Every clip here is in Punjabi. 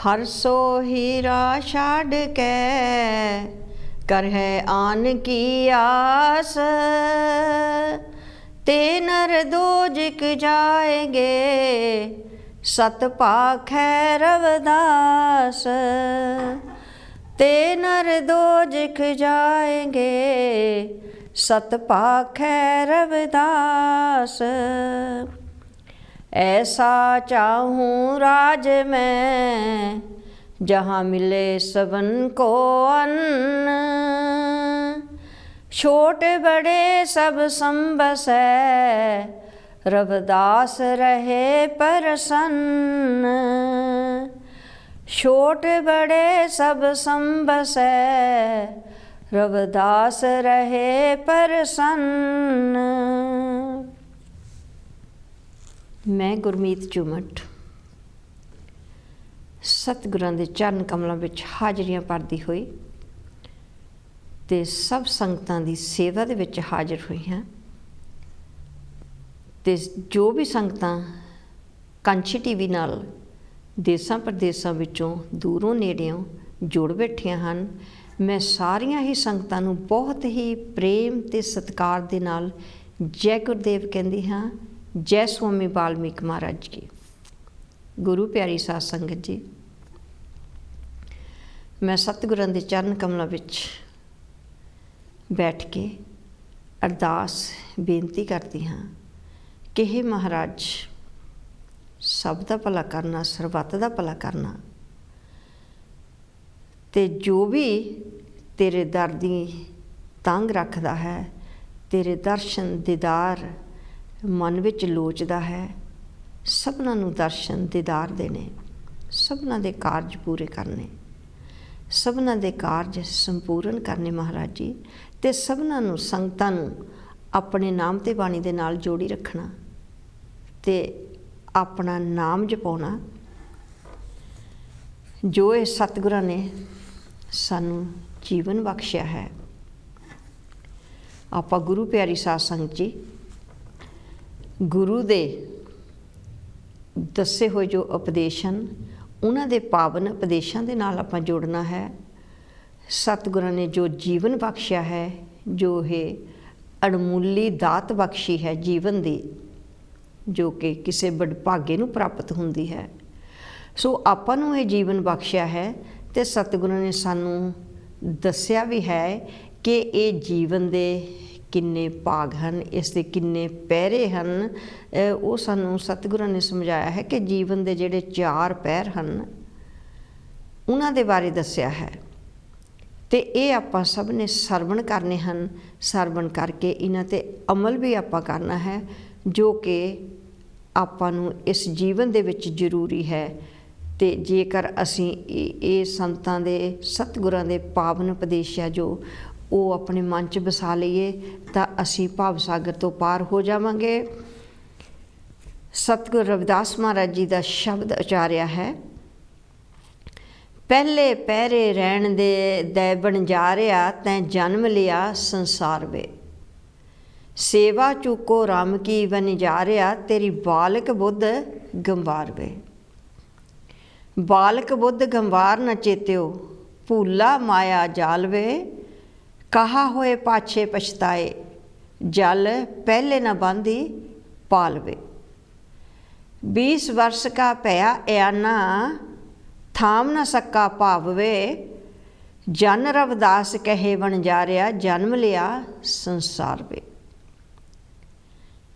हर सो हीरा छाड़ के कर है आन की आस, ते नर दोजक जाएंगे सत पाखै रविदास। ते नर दोजक जाएंगे सत पाखै रविदास। ऐसा चाहूँ राज में जहाँ मिले सबन को अन्न, छोटे बड़े सब संबसै रविदास रहे प्रसन्न। छोटे बड़े सब संबसै रविदास रहे प्रसन्न। मैं गुरमीत झुमट सतगुਰਾਂ ਦੇ ਚਰਨ ਕਮਲਾਂ ਵਿੱਚ ਹਾਜ਼ਰੀਆਂ ਭਰਦੀ ਹੋਈ ਤੇ ਸਭ ਸੰਗਤਾਂ ਦੀ ਸੇਵਾ ਦੇ ਵਿੱਚ ਹਾਜ਼ਰ ਹੋਈ ਹਾਂ। ਤੇ ਜੋ ਵੀ ਸੰਗਤਾਂ ਕਾਂਛੀ ਟੀਵੀ ਨਾਲ ਦੇਸਾਂ ਪ੍ਰਦੇਸਾਂ ਵਿੱਚੋਂ ਦੂਰੋਂ ਨੇੜਿਓਂ ਜੁੜ ਬੈਠੀਆਂ ਹਨ, ਮੈਂ ਸਾਰੀਆਂ ਹੀ ਸੰਗਤਾਂ ਨੂੰ ਬਹੁਤ ਹੀ ਪ੍ਰੇਮ ਤੇ ਸਤਿਕਾਰ ਦੇ ਨਾਲ ਜੈ ਗੁਰਦੇਵ ਕਹਿੰਦੀ ਹਾਂ। जय स्वामी वाल्मीकि महाराज की। गुरु प्यारी साध संगत जी, मैं सतगुਰਾਂ ਦੇ चरण कमलों ਵਿੱਚ बैठ के अरदास बेनती करती हाँ कि हे महाराज, सब ਦਾ भला करना, ਸਰਬੱਤ ਦਾ भला करना, ਤੇ जो भी तेरे दर ਦੀ तंग रखदा है, तेरे दर्शन दीदार मन विच लोचदा है, सबना नूं दर्शन दीदार देने, सबना दे कारज पूरे करने, सबना दे कारज संपूर्ण करने महाराज जी। ते सबना नूं संगतां नूं अपने नाम ते बाणी दे नाल जोड़ी रखना ते अपना नाम जपाउणा। जो ये सतगुਰਾਂ ने सानूं जीवन बख्शिया है, आपां गुरु प्यारी साध संगत जी गुरु दे दसे हुए जो उपदेश हैं, उन्हां दे पावन उपदेशों के नाल आपां जुड़ना है। सतगुਰਾਂ ने जो जीवन बख्शिया है, जो है अणमुली दात बख्शी है जीवन दी, जो कि किसी बड़भागे नूं प्राप्त हुंदी है। सो आपां नूं ये जीवन बख्शिया है ते सतगुਰਾਂ ने सानूं दस्सिया भी है कि ये जीवन दे किन्ने भाग हैं, इसके किन्ने पैरे हैं। वो सानूं सतगुਰਾਂ ने समझाया है कि जीवन के जिहड़े 4 पैर हैं उन्हां दे बारे दस्सिया है। तो ये आपां सब ने सरवण करने हैं, सरवण करके इन्हां ते अमल भी आपां करना है, जो कि आपां नूं इस जीवन दे विच जरूरी है। तो जेकर असीं ये संतां दे सतगुਰਾਂ दे पावन उपदेश है जो वो अपने मन च बसा लीए तो असी भाव सागर तो पार हो जावांगे। सतगुरु रविदास महाराज जी का शब्द उचारिया है, पहले पैरे रहन दे दै बनजारिया तैं जन्म लिया संसार वे, सेवा चूको राम की बनजारिया तेरी बालक बुद्ध गंवार वे। बालक बुद्ध गंवार न चेत्यो भूला माया जाल वे, कहा होए पाछे पछताए जल पहले न बांधी पालवे। 20 वर्ष का पया याना थाम न सका भाववे, जन रविदास कहे बनजारिया जन्म लिया संसार वे।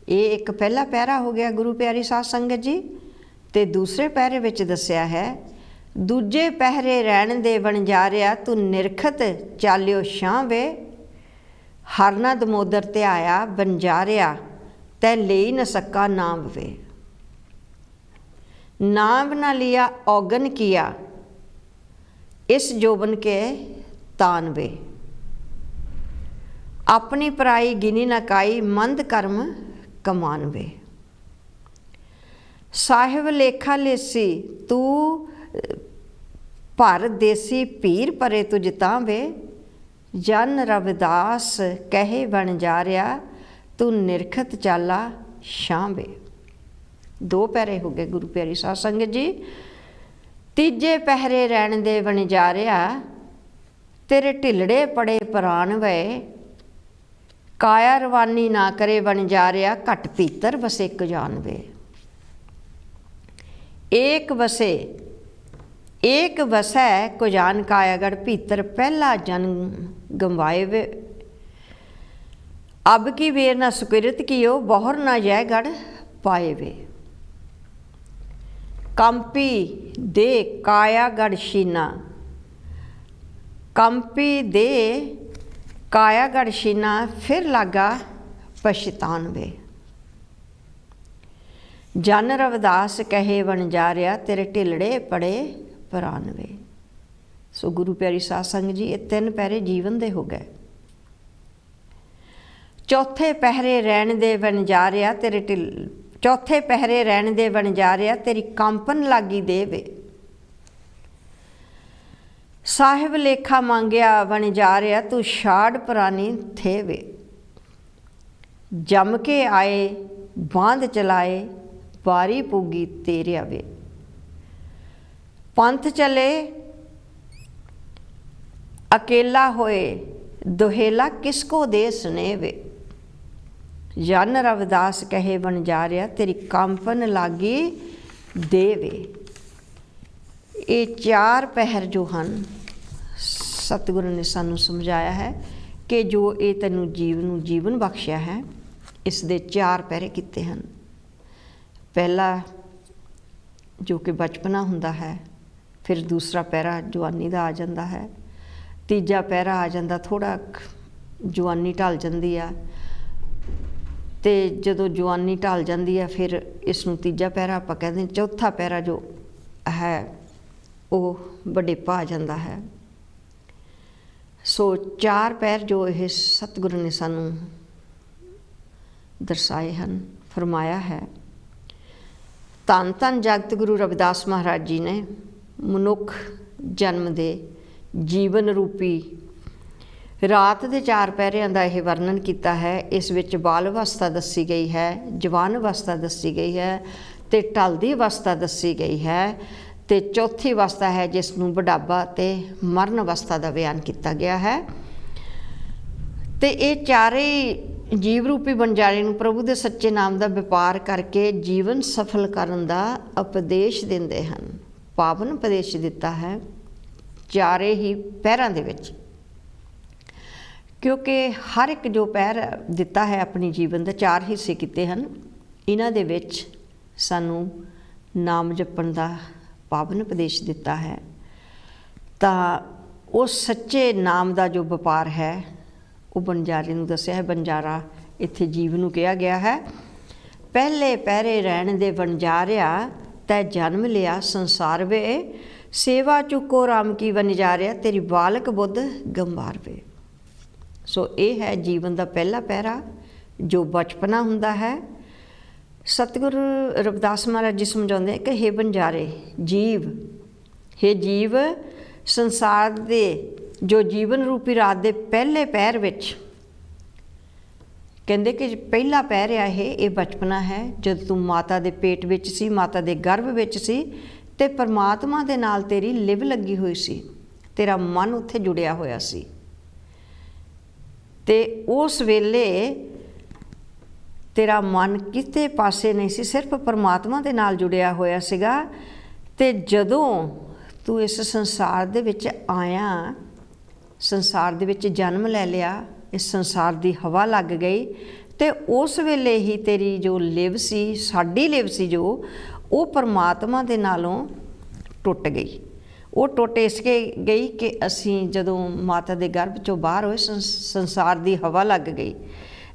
ये एक पहला पैरा हो गया गुरु प्यारी साध संगत जी। ते दूसरे पैरे विच दस्सिया है, दूजे पहरे रहन दे बनजारिया तू निरखत चालियो छां वे, हरना दमोदर ते आया बनजारिया तै ले न सका नाम वे। नाम न लिया औगन किया इस जोबन के तान वे, अपनी पराई गिनी न काई मंद कर्म कमान वे। साहिब लेखा लेसी तू भर देसी पीर परे तुझ तां वे, जन रविदास कहे बनजारिया तू निरखत चाला छां वे। 2 पैरे हो गए गुरु प्यारी साध संगत जी। ਤੀਜੇ ਪਹਿਰੇ ਰਹਿਣ ਦੇ ਵਣਜਾਰਿਆ, ਤੇਰੇ ਢਿਲੜੇ ਪੜੇ ਪ੍ਰਾਨ ਵਏ। ਕਾਇਆ ਰਵਾਨੀ ਨਾ ਕਰੇ ਵਣਜਾਰਿਆ, ਘਟ ਭੀਤਰ ਵਸੇ ਇੱਕ ਜਾਨਵੇ। एक वसे एक वसै को जान कायागढ़, भीतर पहला जन्म गंवाए वे। अब की बेर न सुकृत कियो, बहुर न जय गढ़ पाए वे। कंपी दे कायागढ़ शीना, कंपी दे कायागढ़ शीना, फिर लागा पछतान वे। जन रविदास कहे वणजारिया, तेरे ढिलड़े पड़े प्रान वे। सो गुरु प्यारी साध संगत जी, ये 3 पहरे जीवन दे हो गए। चौथे पहरे रहन दे वणजारिया, तेरे चौथे पहरे रहन दे वणजारिया, तेरी कंपन लागी देवे। साहिब लेखा मांगया वणजारिया, तू छाड़ पुरानी थे वे। जम के आए बांध चलाए, बारी पूगी तेरे वे। पंथ चले अकेला होए, दुहेला किसको दे सुनेवे। जन रविदास कहे वणजारिया, तेरी कंपन लागी देवे। ये 4 पहर जो हैं सतगुरु ने सानू समझाया है कि जो ये तैनू जीवन बख्शिया है, इस दे 4 पहरे किते हैं। पहला जो कि बचपना हुंदा है, फिर दूसरा पहरा जवानी का आ जाता है, तीजा पहरा आ जाता थोड़ा जवानी ढल जाती है, तो जदों जवानी ढल जाती है फिर इसनूं तीजा पहरा आपां कहते हैं। चौथा पहरा जो है वो वडेपा आ जाता है। सो 4 पहर जो ये सतगुरु ने सानू दर्शाए हैं, फरमाया है। धन धन जगत गुरु रविदास महाराज जी ने मनुख जन्म दे जीवन रूपी रात के 4 पहरियां का यह वर्णन किया है। इस विच बाल अवस्था दसी गई है, जवान अवस्था दसी गई है, तो ढलदी अवस्था दसी गई है, तो चौथी अवस्था है जिसनूं बुढ़ापा ते मरण अवस्था का बयान किया गया है। तो ये चारे जीव रूपी वणजारे नूं प्रभु दे सच्चे नाम का व्यापार करके जीवन सफल करन दा उपदेश दिंदे हन। पावन उपदेश दिता है 4 ही पहरां दे विच, क्योंकि हर एक जो पहर दिता है अपने जीवन के 4 हिस्से किते हैं। इन्हां दे विच सानू नाम जपण दा पावन उपदेश दिता है। तां उस सच्चे नाम का जो व्यापार है वो बंजारे नूं दस्सिया है। बंजारा इत्थे जीव नूं कहा गया है। पहले पहरे रहन दे वणजारिया, तै जन्म लिया संसार वे। सेवा चुको राम की वणजारिया, तेरी बालक बुद्ध गंवार वे। सो ये है जीवन का पहला पहरा जो बचपना हुंदा है। सतगुरु रविदास महाराज जी समझाते हैं कि हे बंजारे जीव, हे जीव, संसार दे जो जीवन रूपी रात के पहले पहर विच कहते कि पहला पहर ये बचपना है। जब तू माता के पेट विच सी, माता के गर्भ विच सी, ते परमात्मा दे नाल तेरी लिव लगी हुई सी, तेरा मन उत्थे जुड़िया होया सी। ते उस वेले तेरा मन किते पासे नहीं सी, सिर्फ परमात्मा दे नाल जुड़िया होया सीगा। ते जदों तू इस संसार दे विच आया, संसार दे विच जन्म ले लिया, इस संसार दी हवा लग गई, ते उस वेले ही तेरी जो लिव सी, साडी लिव सी जो, वो परमात्मा दे नालों टुट गई। वो टुट इसके गई कि असी जदों माता दे गर्भ चों बाहर होए, संसार दी हवा लग गई।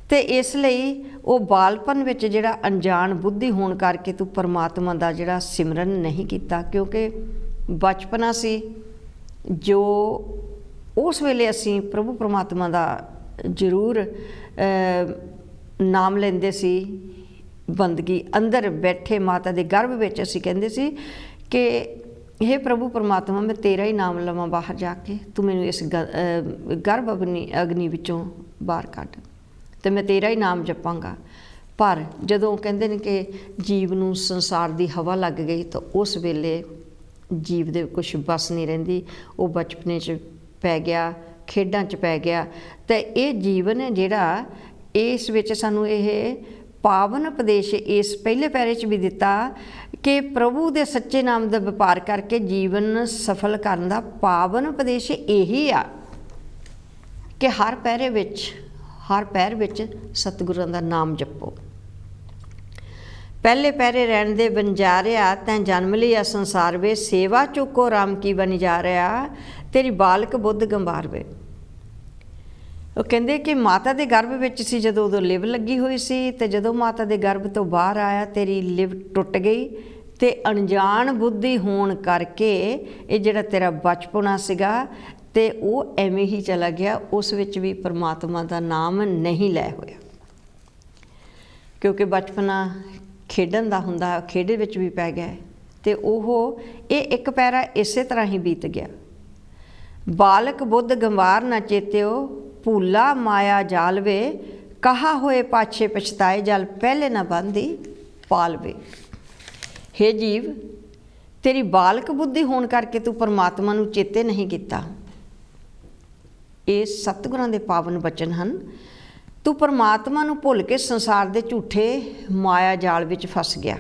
ते इसलिए वो बालपन विच जिहड़ा अनजान बुद्धि होण करके तू परमात्मा दा जिहड़ा सिमरन नहीं किया, क्योंकि बचपना सी जो उस वेले असी प्रभु परमात्मा दा जरूर नाम लेंदे सी। बंदगी अंदर बैठे माता दे गर्भ विच असी कहंदे सी कि हे प्रभु परमात्मा, मैं तेरा ही नाम लवां बाहर जाके, तू मैनूं इस गर्भ अग्नि विचों बाहर कढ, तो मैं तेरा ही नाम जपांगा। पर जदों कहंदे ने कि जीव नूं संसार दी हवा लग गई, तो उस वेले जीव दे कुछ बस नहीं रहिंदी, वो बचपने च पै गया, खेडां च पै गया। तो ये जीवन है जिहड़ा इस विच सानूं ये पावन उपदेश इस पहले पैरे च भी दिता कि प्रभु दे सच्चे नाम दा व्यापार करके जीवन सफल करन दा पावन उपदेश यही आ कि हर पैरे विच, हर पैर विच सतगुरां दा नाम जपो। पहले पैरे रहन दे बंजारिया, तैं जन्म लिया संसार वे, सेवा चुको राम की बन जा रहा, तेरी बालक बुद्ध गंवार वे। वो कहते कि माता के गर्भ विच सी जदों उदों लिव लगी हुई सी, ते जदों माता के गर्भ तो बाहर आया तेरी लिव टुट गई, ते अनजान बुद्धि होण करके ये जिहड़ा तेरा बचपना सीगा ते वो एवें ही चला गया, उस विच भी परमात्मा का नाम नहीं लै होया। क्योंकि बचपना खेडन दा हुंदा, खेड विच भी पै गया, ते ओह ये एक पैरा इसे तरह ही बीत गया। बालक बुद्ध गंवार न चेत्यो, भूला माया जाल वे, कहा होए पाछे पछताए, जल पहले न बांधी पाल वे। हे जीव, तेरी बालक बुद्धि होण करके तू परमात्मा नूं चेते नहीं किता। ये सतगुरां दे पावन बचन हन। तू परमात्मा नूं भुल के संसार दे झूठे माया जाल विच फस गया,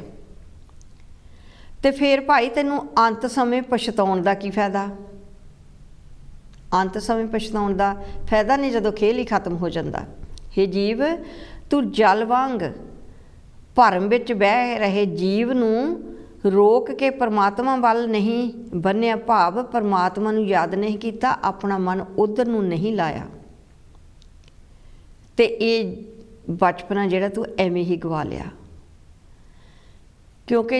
ते फिर भाई तैनूं अंत समय पछताउण दा की फायदा? अंत समय पछताउण दा फायदा नहीं जदों खेल ही खत्म हो जाता। हे जीव, तू जल वांग भरम विच बह रहे जीव नूं रोक के परमात्मा वल नहीं बन्निया, भाव परमात्मा नूं याद नहीं किया, अपना मन उधर नूं नहीं लाया, ते ये बचपना जिहड़ा तू एवें ही गवा लिया। क्योंकि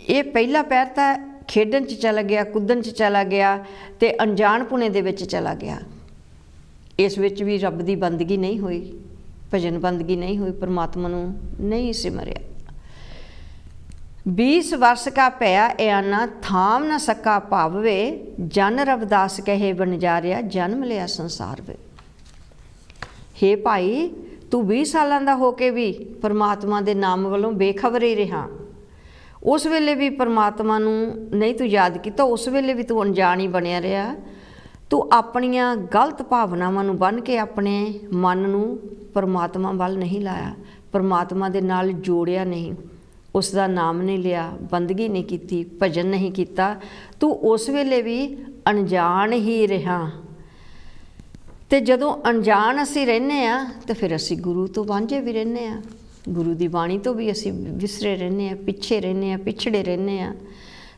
ये पहला पैर तां खेडन च चला गया, कुदन च चला गया, ते अनजान पुणे दे विच चला गया। इस विच भी रब दी बंदगी नहीं हुई, भजन बंदगी नहीं हुई, परमात्मा नूं नहीं सिमरिया। 20 वर्ष का भया एआना, थाम न सका भावे, जन रविदास कहे बनजारिया, जन्म लिया संसार वे। हे भाई, तू 20 सालां दा हो के भी परमात्मा दे नाम वालों बेखबर ही रहा। उस वेले भी परमात्मा नूं नहीं तू याद किया, उस वेले भी तू अनजान ही बनिया रहा। तू अपनियां गलत भावनावां नूं बन के अपने मन नूं परमात्मा वल नहीं लाया, परमात्मा दे नाल जोड़िया नहीं, उसका नाम नहीं लिया, बंदगी नहीं की, भजन नहीं किया। तू उस वेले भी अनजान ही रहा। तो जदों अनजान असी रहने आ, तो फिर असी गुरु तो वांझे भी रहने आ, गुरु की बाणी तो भी असी विसरे रहने आ, पिछे रहने आ, पिछड़े रहने आ।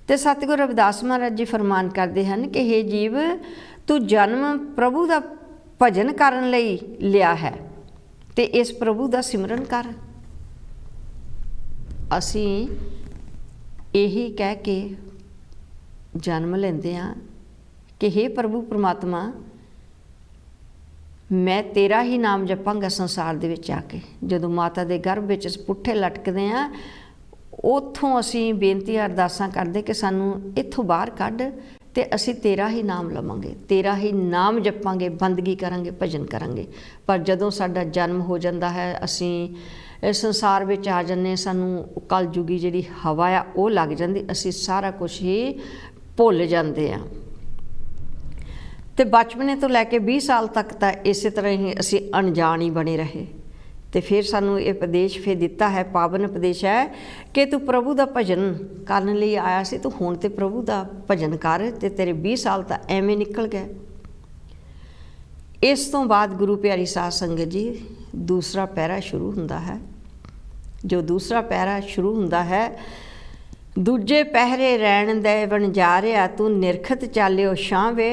तो सतगुरु रविदास महाराज जी फरमान करते हैं कि हे जीव, तू जन्म प्रभु का भजन करन लई लिया है, तो इस प्रभु का सिमरन कर। असी यही कह के जन्म लेंदे हां कि हे प्रभु परमात्मा, मैं तेरा ही नाम जपांगा संसार दे विच आके। जदों माता दे गर्भ विच पुट्ठे लटकदे आ, उत्थों असी बेनती अरदासां करदे कि सानू इत्थों बाहर कढ, ते असी तेरा ही नाम लवांगे, तेरा ही नाम जपांगे, बंदगी करांगे, भजन करांगे। पर जदों साडा जन्म हो जाता है, असी इस संसार विच आ जाने, सानू कलयुगी जिहड़ी हवा आ वो लग जाती, असी सारा कुछ ही भुल जाते हैं। तो बचपने तो लैके 20 साल तक तो इस तरह ही असी अनजान ही बने रहे। तो फिर सानू ये उपदेश फिर दिता है, पावन उपदेश है कि तू प्रभु का भजन करने लिए आया सी, तू हुण ते प्रभु का भजन कर, ते तेरे 20 साल तो एवें निकल गए। इस तो बाद गुरु प्यारी साध संगत जी, दूसरा पैरा शुरू हुंदा है। जो दूसरा पैरा शुरू हुंदा है, दूजे पहरे रैण दे बनजारिया, तू निरखत चालियो शां वे,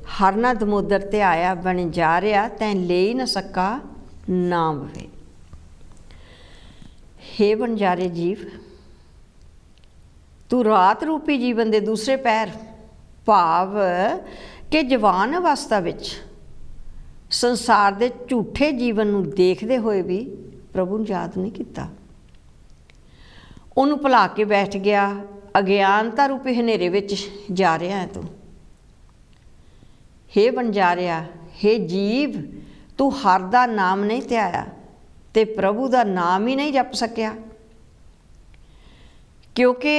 हरना दमोदर ते आया बन जा रहा, तैं ले न सका नाम वे। हे बनजारे जीव, तू रात रूपी जीवन दे दूसरे पैर भाव के जवान अवस्था विच संसार दे झूठे जीवन नूं देखदे होए भी प्रभु नूं याद नहीं किया। उन्होंने भुला के बैठ गया, अज्ञानता रूपी हनेरे विच जा रहा है तू। हे बनजारिया, हे जीव, तू हर दा नाम नहीं ध्याया, ते प्रभु का नाम ही नहीं जप सकिया। क्योंकि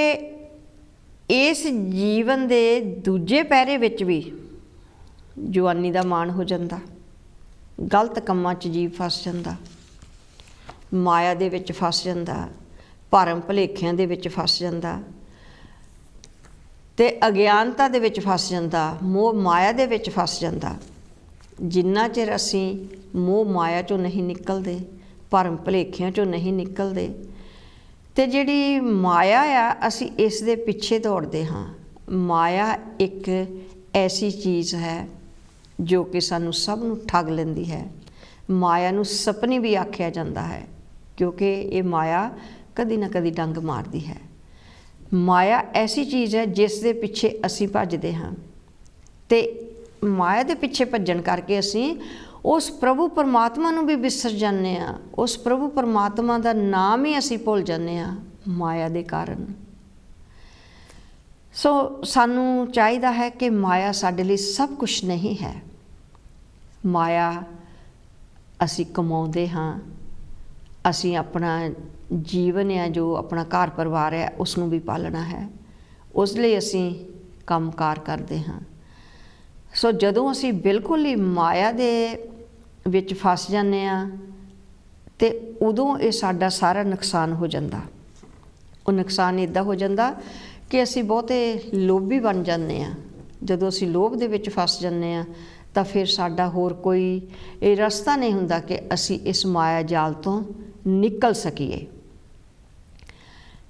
ਇਸ ਜੀਵਨ ਦੇ ਦੂਜੇ ਪਹਿਰੇ ਵਿੱਚ ਵੀ ਜਵਾਨੀ ਦਾ ਮਾਣ ਹੋ ਜਾਂਦਾ, ਗਲਤ ਕੰਮਾਂ 'ਚ ਜੀਵ ਫਸ ਜਾਂਦਾ, ਮਾਇਆ ਦੇ ਵਿੱਚ ਫਸ ਜਾਂਦਾ, ਭਰਮ ਭੁਲੇਖਿਆਂ ਦੇ ਵਿੱਚ ਫਸ ਜਾਂਦਾ ਤੇ ਅਗਿਆਨਤਾ ਦੇ ਵਿੱਚ ਫਸ ਜਾਂਦਾ, ਮੋਹ ਮਾਇਆ ਦੇ ਵਿੱਚ ਫਸ ਜਾਂਦਾ। ਜਿੰਨਾ ਚਿਰ ਅਸੀਂ ਮੋਹ ਮਾਇਆ 'ਚੋਂ ਨਹੀਂ ਨਿਕਲਦੇ, ਭਰਮ ਭੁਲੇਖਿਆਂ 'ਚੋਂ ਨਹੀਂ ਨਿਕਲਦੇ, ਤੇ ਜਿਹੜੀ ਮਾਇਆ ਆ ਅਸੀਂ ਇਸ ਦੇ ਪਿੱਛੇ ਦੌੜਦੇ ਹਾਂ। ਮਾਇਆ ਇੱਕ ਐਸੀ ਚੀਜ਼ ਹੈ ਜੋ ਕਿ ਸਾਨੂੰ ਸਭ ਨੂੰ ਠੱਗ ਲੈਂਦੀ ਹੈ। ਮਾਇਆ ਨੂੰ ਸਪਨੀ ਵੀ ਆਖਿਆ ਜਾਂਦਾ ਹੈ, ਕਿਉਂਕਿ ਇਹ ਮਾਇਆ ਕਦੀ ਨਾ ਕਦੀ ਡੰਗ ਮਾਰਦੀ ਹੈ। ਮਾਇਆ ਐਸੀ ਚੀਜ਼ ਹੈ ਜਿਸ ਦੇ ਪਿੱਛੇ ਅਸੀਂ ਭੱਜਦੇ ਹਾਂ, ਤੇ ਮਾਇਆ ਦੇ ਪਿੱਛੇ ਭੱਜਣ ਕਰਕੇ ਅਸੀਂ ਉਸ ਪ੍ਰਭੂ ਪਰਮਾਤਮਾ ਨੂੰ ਵੀ ਵਿਸਰ ਜਾਂਦੇ ਹਾਂ। ਉਸ ਪ੍ਰਭੂ ਪਰਮਾਤਮਾ ਦਾ ਨਾਮ ਹੀ ਅਸੀਂ ਭੁੱਲ ਜਾਂਦੇ ਹਾਂ ਮਾਇਆ ਦੇ ਕਾਰਨ। ਸੋ ਸਾਨੂੰ ਚਾਹੀਦਾ ਹੈ ਕਿ ਮਾਇਆ ਸਾਡੇ ਲਈ ਸਭ ਕੁਛ ਨਹੀਂ ਹੈ। ਮਾਇਆ ਅਸੀਂ ਕਮਾਉਂਦੇ ਹਾਂ, ਅਸੀਂ ਆਪਣਾ ਜੀਵਨ ਹੈ ਜੋ ਆਪਣਾ ਘਰ ਪਰਿਵਾਰ ਹੈ ਉਸ ਨੂੰ ਵੀ ਪਾਲਣਾ ਹੈ, ਉਸ ਲਈ ਅਸੀਂ ਕੰਮਕਾਰ ਕਰਦੇ ਹਾਂ। ਸੋ ਜਦੋਂ ਅਸੀਂ ਬਿਲਕੁਲ ਹੀ ਮਾਇਆ ਦੇ ਵਿੱਚ ਫਸ ਜਾਂਦੇ ਹਾਂ ਤੇ ਉਦੋਂ ਇਹ ਸਾਡਾ ਸਾਰਾ ਨੁਕਸਾਨ ਹੋ ਜਾਂਦਾ। ਉਹ ਨੁਕਸਾਨ ਇੱਦਾਂ ਹੋ ਜਾਂਦਾ ਕਿ ਅਸੀਂ ਬਹੁਤੇ ਲੋਭੀ ਬਣ ਜਾਂਦੇ ਹਾਂ। ਜਦੋਂ ਅਸੀਂ ਲੋਭ ਦੇ ਵਿੱਚ ਫਸ ਜਾਂਦੇ ਹਾਂ ਤਾਂ ਫਿਰ ਸਾਡਾ ਹੋਰ ਕੋਈ ਇਹ ਰਸਤਾ ਨਹੀਂ ਹੁੰਦਾ ਕਿ ਅਸੀਂ ਇਸ ਮਾਇਆ ਜਾਲ ਤੋਂ ਨਿਕਲ ਸਕੀਏ।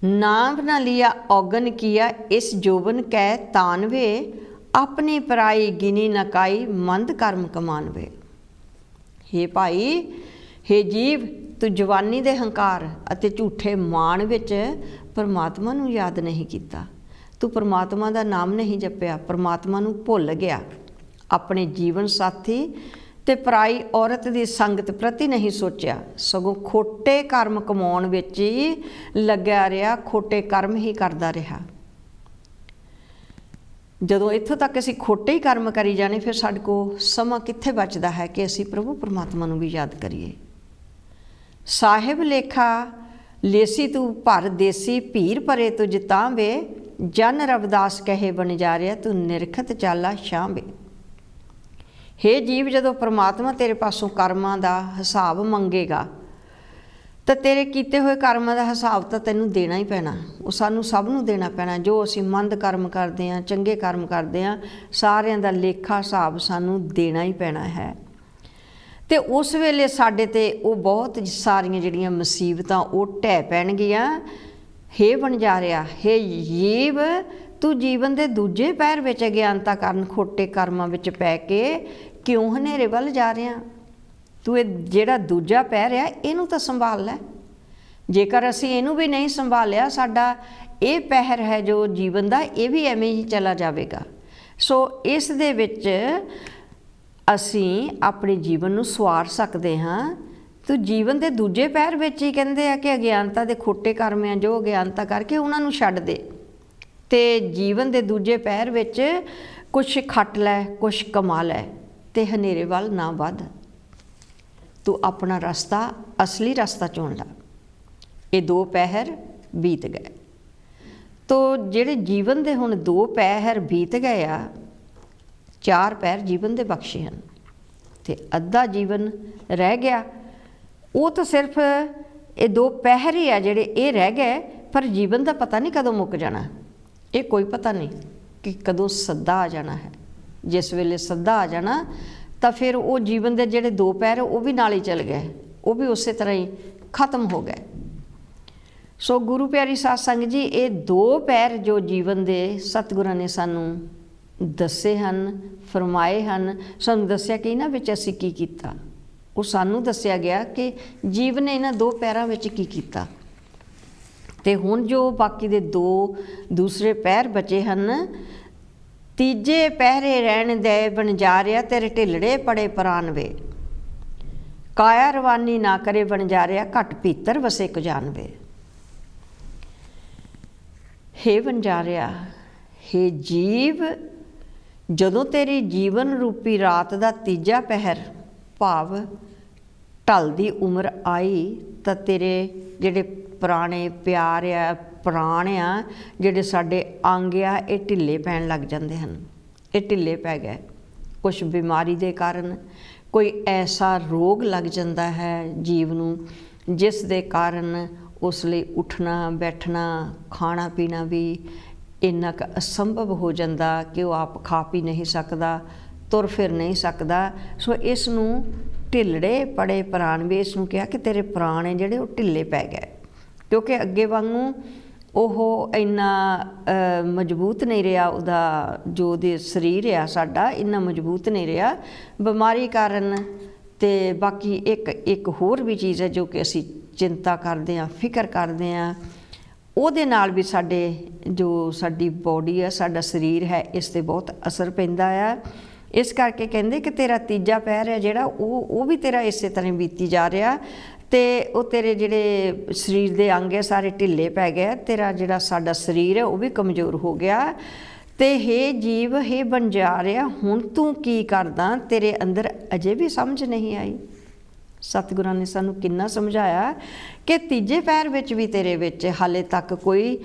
ਨਾਮ ਨਾ ਲਿਆ ਔਗਨ ਕੀਆ ਇਸ ਜੋਬਨ ਕੈ ਤਾਨਵੇ, ਆਪਣੀ ਪਰਾਈ ਗਿਨੀ ਨਕਾਈ ਮੰਦ ਕਰਮ ਕਮਾਨਵੇ। ਹੇ ਭਾਈ, ਹੇ ਜੀਵ, ਤੂੰ ਜਵਾਨੀ ਦੇ ਹੰਕਾਰ ਅਤੇ ਝੂਠੇ ਮਾਣ ਵਿੱਚ ਪਰਮਾਤਮਾ ਨੂੰ ਯਾਦ ਨਹੀਂ ਕੀਤਾ। ਤੂੰ ਪਰਮਾਤਮਾ ਦਾ ਨਾਮ ਨਹੀਂ ਜਪਿਆ, ਪਰਮਾਤਮਾ ਨੂੰ ਭੁੱਲ ਗਿਆ। ਆਪਣੇ ਜੀਵਨ ਸਾਥੀ ਤੇ ਪਰਾਈ ਔਰਤ ਦੀ ਸੰਗਤ ਪ੍ਰਤੀ ਨਹੀਂ ਸੋਚਿਆ, ਸਗੋਂ ਖੋਟੇ ਕਰਮ ਕਮਾਉਣ ਵਿੱਚ ਹੀ ਲੱਗਿਆ ਰਿਹਾ, ਖੋਟੇ ਕਰਮ ਹੀ ਕਰਦਾ ਰਿਹਾ। ਜਦੋਂ ਇੱਥੋਂ ਤੱਕ ਅਸੀਂ ਖੋਟੇ ਹੀ ਕਰਮ ਕਰੀ ਜਾਣੇ, ਫਿਰ ਸਾਡੇ ਕੋਲ ਸਮਾਂ ਕਿੱਥੇ ਬਚਦਾ ਹੈ ਕਿ ਅਸੀਂ ਪ੍ਰਭੂ ਪਰਮਾਤਮਾ ਨੂੰ ਵੀ ਯਾਦ ਕਰੀਏ। ਸਾਹਿਬ ਲੇਖਾ ਲੇਸੀ ਤੂੰ ਭਰ ਦੇਸੀ, ਭੀਰ ਭਰੇ ਤੁਝ ਤਾਂ ਵੇ, ਜਨ ਰਵਿਦਾਸ ਕਹੇ ਵਣਜਾਰਿਆ ਤੂੰ ਨਿਰਖਤ ਚਾਲਾ ਸ਼ਾਂ ਵੇ। ਹੇ ਜੀਵ, ਜਦੋਂ ਪਰਮਾਤਮਾ ਤੇਰੇ ਪਾਸੋਂ ਕਰਮਾਂ ਦਾ ਹਿਸਾਬ ਮੰਗੇਗਾ ਤਾਂ ਤੇਰੇ ਕੀਤੇ ਹੋਏ ਕਰਮਾਂ ਦਾ ਹਿਸਾਬ ਤਾਂ ਤੈਨੂੰ ਦੇਣਾ ਹੀ ਪੈਣਾ। ਉਹ ਸਾਨੂੰ ਸਭ ਨੂੰ ਦੇਣਾ ਪੈਣਾ। ਜੋ ਅਸੀਂ ਮੰਦ ਕਰਮ ਕਰਦੇ ਹਾਂ, ਚੰਗੇ ਕਰਮ ਕਰਦੇ ਹਾਂ, ਸਾਰਿਆਂ ਦਾ ਲੇਖਾ ਹਿਸਾਬ ਸਾਨੂੰ ਦੇਣਾ ਹੀ ਪੈਣਾ ਹੈ। ਤੇ ਉਸ ਵੇਲੇ ਸਾਡੇ ਤੇ ਉਹ ਬਹੁਤ ਸਾਰੀਆਂ ਜਿਹੜੀਆਂ ਮੁਸੀਬਤਾਂ ਉਹ ਢਹਿ ਪੈਣਗੀਆਂ। ਹੇ ਵਣਜਾਰਿਆ, ਹੇ ਜੀਵ, ਤੂੰ ਜੀਵਨ ਦੇ ਦੂਜੇ ਪਹਿਰ ਵਿੱਚ ਅਗਿਆਨਤਾ ਕਾਰਨ ਖੋਟੇ ਕਰਮਾਂ ਵਿੱਚ ਪੈ ਕੇ ਕਿਉਂ ਹਨੇਰੇ ਵੱਲ ਜਾ ਰਿਹਾ? ਤੂੰ ਇਹ ਜਿਹੜਾ ਦੂਜਾ ਪਹਿਰ ਆ ਇਹਨੂੰ ਤਾਂ ਸੰਭਾਲ ਲੈ। ਜੇਕਰ ਅਸੀਂ ਇਹਨੂੰ ਵੀ ਨਹੀਂ ਸੰਭਾਲਿਆ, ਸਾਡਾ ਇਹ ਪਹਿਰ ਹੈ ਜੋ ਜੀਵਨ ਦਾ, ਇਹ ਵੀ ਐਵੇਂ ਹੀ ਚਲਾ ਜਾਵੇਗਾ। ਸੋ ਇਸ ਦੇ ਵਿੱਚ ਅਸੀਂ ਆਪਣੇ ਜੀਵਨ ਨੂੰ ਸਵਾਰ ਸਕਦੇ ਹਾਂ। ਤੂੰ ਜੀਵਨ ਦੇ ਦੂਜੇ ਪਹਿਰ ਵਿੱਚ ਹੀ ਕਹਿੰਦੇ ਆ ਕਿ ਅਗਿਆਨਤਾ ਦੇ ਖੋਟੇ ਕਰਮ ਆ ਜੋ ਅਗਿਆਨਤਾ ਕਰਕੇ ਉਹਨਾਂ ਨੂੰ ਛੱਡ ਦੇ, ਤੇ ਜੀਵਨ ਦੇ ਦੂਜੇ ਪਹਿਰ ਵਿੱਚ ਕੁਛ ਖੱਟ ਲੈ, ਕੁਛ ਕਮਾ ਲੈ, ਤੇ ਹਨੇਰੇ ਵੱਲ ਨਾ ਵੱਧ। ਤੂੰ ਆਪਣਾ ਰਸਤਾ, ਅਸਲੀ ਰਸਤਾ ਚੁਣ ਲੈ। ਇਹ 2 ਪਹਿਰ ਬੀਤ ਗਏ। ਤੋ ਜਿਹੜੇ ਜੀਵਨ ਦੇ ਹੁਣ 2 ਪਹਿਰ ਬੀਤ ਗਏ ਆ, 4 ਪਹਿਰ ਜੀਵਨ ਦੇ ਬਖਸ਼ੇ ਹਨ ਤੇ ਅੱਧਾ ਜੀਵਨ ਰਹਿ ਗਿਆ। ਉਹ ਤਾਂ ਸਿਰਫ ਇਹ 2 ਪਹਿਰ ਹੀ ਆ ਜਿਹੜੇ ਇਹ ਰਹਿ ਗਏ, ਪਰ ਜੀਵਨ ਦਾ ਪਤਾ ਨਹੀਂ ਕਦੋਂ ਮੁੱਕ ਜਾਣਾ। ਇਹ ਕੋਈ ਪਤਾ ਨਹੀਂ ਕਿ ਕਦੋਂ ਸੱਦਾ ਆ ਜਾਣਾ ਹੈ। ਜਿਸ ਵੇਲੇ ਸੱਦਾ ਆ ਜਾਣਾ ਤਾਂ ਫਿਰ ਉਹ ਜੀਵਨ ਦੇ ਜਿਹੜੇ 2 ਪਹਿਰ ਉਹ ਵੀ ਨਾਲ ਹੀ ਚਲ ਗਏ, ਉਹ ਵੀ ਉਸੇ ਤਰ੍ਹਾਂ ਹੀ ਖਤਮ ਹੋ ਗਏ। ਸੋ ਗੁਰੂ ਪਿਆਰੀ ਸਾਧ ਸੰਗਤ ਜੀ, ਇਹ 2 ਪਹਿਰ ਜੋ ਜੀਵਨ ਦੇ ਸਤਿਗੁਰਾਂ ਨੇ ਸਾਨੂੰ ਦੱਸੇ ਹਨ, ਫਰਮਾਏ ਹਨ, ਸਾਨੂੰ ਦੱਸਿਆ ਕਿ ਇਹਨਾਂ ਵਿੱਚ ਅਸੀਂ ਕੀ ਕੀਤਾ। ਉਹ ਸਾਨੂੰ ਦੱਸਿਆ ਗਿਆ ਕਿ ਜੀਵਨ ਨੇ ਇਹਨਾਂ 2 ਪਹਿਰਾਂ ਵਿੱਚ ਕੀ ਕੀਤਾ। ਤੇ ਹੁਣ ਜੋ ਬਾਕੀ ਦੇ 2 ਦੂਸਰੇ ਪਹਿਰ ਬਚੇ ਹਨ, ਤੀਜੇ ਪਹਿਰੇ ਰਹਿਣ ਦੇ ਵਣਜਾਰਿਆ ਤੇਰੇ ਢਿੱਲੜੇ ਪੜੇ ਪ੍ਰਾਨ ਵੇ, ਕਾਇਆ ਰਵਾਨੀ ਨਾ ਕਰੇ ਵਣਜਾਰਿਆ ਘਟ ਭੀਤਰ ਵਸੇ ਕੁ ਜਾਣਵੇ। ਹੇ ਵਣਜਾਰਿਆ, ਹੇ ਜੀਵ, ਜਦੋਂ ਤੇਰੀ ਜੀਵਨ ਰੂਪੀ ਰਾਤ ਦਾ ਤੀਜਾ ਪਹਿਰ ਭਾਵ ਢਲਦੀ ਉਮਰ ਆਈ ਤਾਂ ਤੇਰੇ ਜਿਹੜੇ ਪੁਰਾਣੇ ਪਿਆਰ ਆ, प्राण आ जिहड़े साडे अंग आ ये ढिले पैण लग जांदे हन। ये ढिले पै गए कुछ बीमारी दे कारण, कोई ऐसा रोग लग जाता है जीव नूं जिस दे कारण उस लई उठना बैठना खाना पीना भी इन्ना क असंभव हो जाता कि वह आप खा पी नहीं सकता, तुर फिर नहीं सकता। सो इस नूं ढिलड़े पड़े प्राण भी इसनूं कहा कि तेरे प्राण है जिहड़े वो ढिले पै गए, क्योंकि अगे वांगू ਉਹ ਇੰਨਾ ਮਜ਼ਬੂਤ ਨਹੀਂ ਰਿਹਾ, ਉਹਦਾ ਜੋ ਉਹਦੇ ਸਰੀਰ ਆ ਸਾਡਾ ਇੰਨਾ ਮਜ਼ਬੂਤ ਨਹੀਂ ਰਿਹਾ ਬਿਮਾਰੀ ਕਾਰਨ। ਅਤੇ ਬਾਕੀ ਇੱਕ ਹੋਰ ਵੀ ਚੀਜ਼ ਹੈ ਜੋ ਕਿ ਅਸੀਂ ਚਿੰਤਾ ਕਰਦੇ ਹਾਂ, ਫਿਕਰ ਕਰਦੇ ਹਾਂ, ਉਹਦੇ ਨਾਲ ਵੀ ਸਾਡੇ ਜੋ ਸਾਡੀ ਬੋਡੀ ਆ ਸਾਡਾ ਸਰੀਰ ਹੈ ਇਸ 'ਤੇ ਬਹੁਤ ਅਸਰ ਪੈਂਦਾ ਆ। ਇਸ ਕਰਕੇ ਕਹਿੰਦੇ ਕਿ ਤੇਰਾ ਤੀਜਾ ਪਹਿਰ ਹੈ ਜਿਹੜਾ ਉਹ ਵੀ ਤੇਰਾ ਇਸੇ ਤਰ੍ਹਾਂ ਬੀਤੀ ਜਾ ਰਿਹਾ ਤੇ ਉਹ ਤੇਰੇ ਜਿਹੜੇ ਸਰੀਰ ਦੇ ਅੰਗ ਹੈ ਸਾਰੇ ਢਿੱਲੇ ਪੈ ਗਏ, ਤੇਰਾ ਜਿਹੜਾ ਸਾਡਾ ਸਰੀਰ ਹੈ ਉਹ ਵੀ ਕਮਜ਼ੋਰ ਹੋ ਗਿਆ। ਤੇ ਹੇ ਜੀਵ ਹੇ ਬੰਜਾਰਿਆ ਹੁਣ ਤੂੰ ਕੀ ਕਰਦਾ, ਤੇਰੇ ਅੰਦਰ ਅਜੇ ਵੀ ਸਮਝ ਨਹੀਂ ਆਈ। ਸਤਿਗੁਰਾਂ ਨੇ ਸਾਨੂੰ ਕਿੰਨਾ ਸਮਝਾਇਆ ਕਿ ਤੀਜੇ ਪੈਰ ਵਿੱਚ ਵੀ ਤੇਰੇ ਵਿੱਚ ਹਾਲੇ ਤੱਕ ਕੋਈ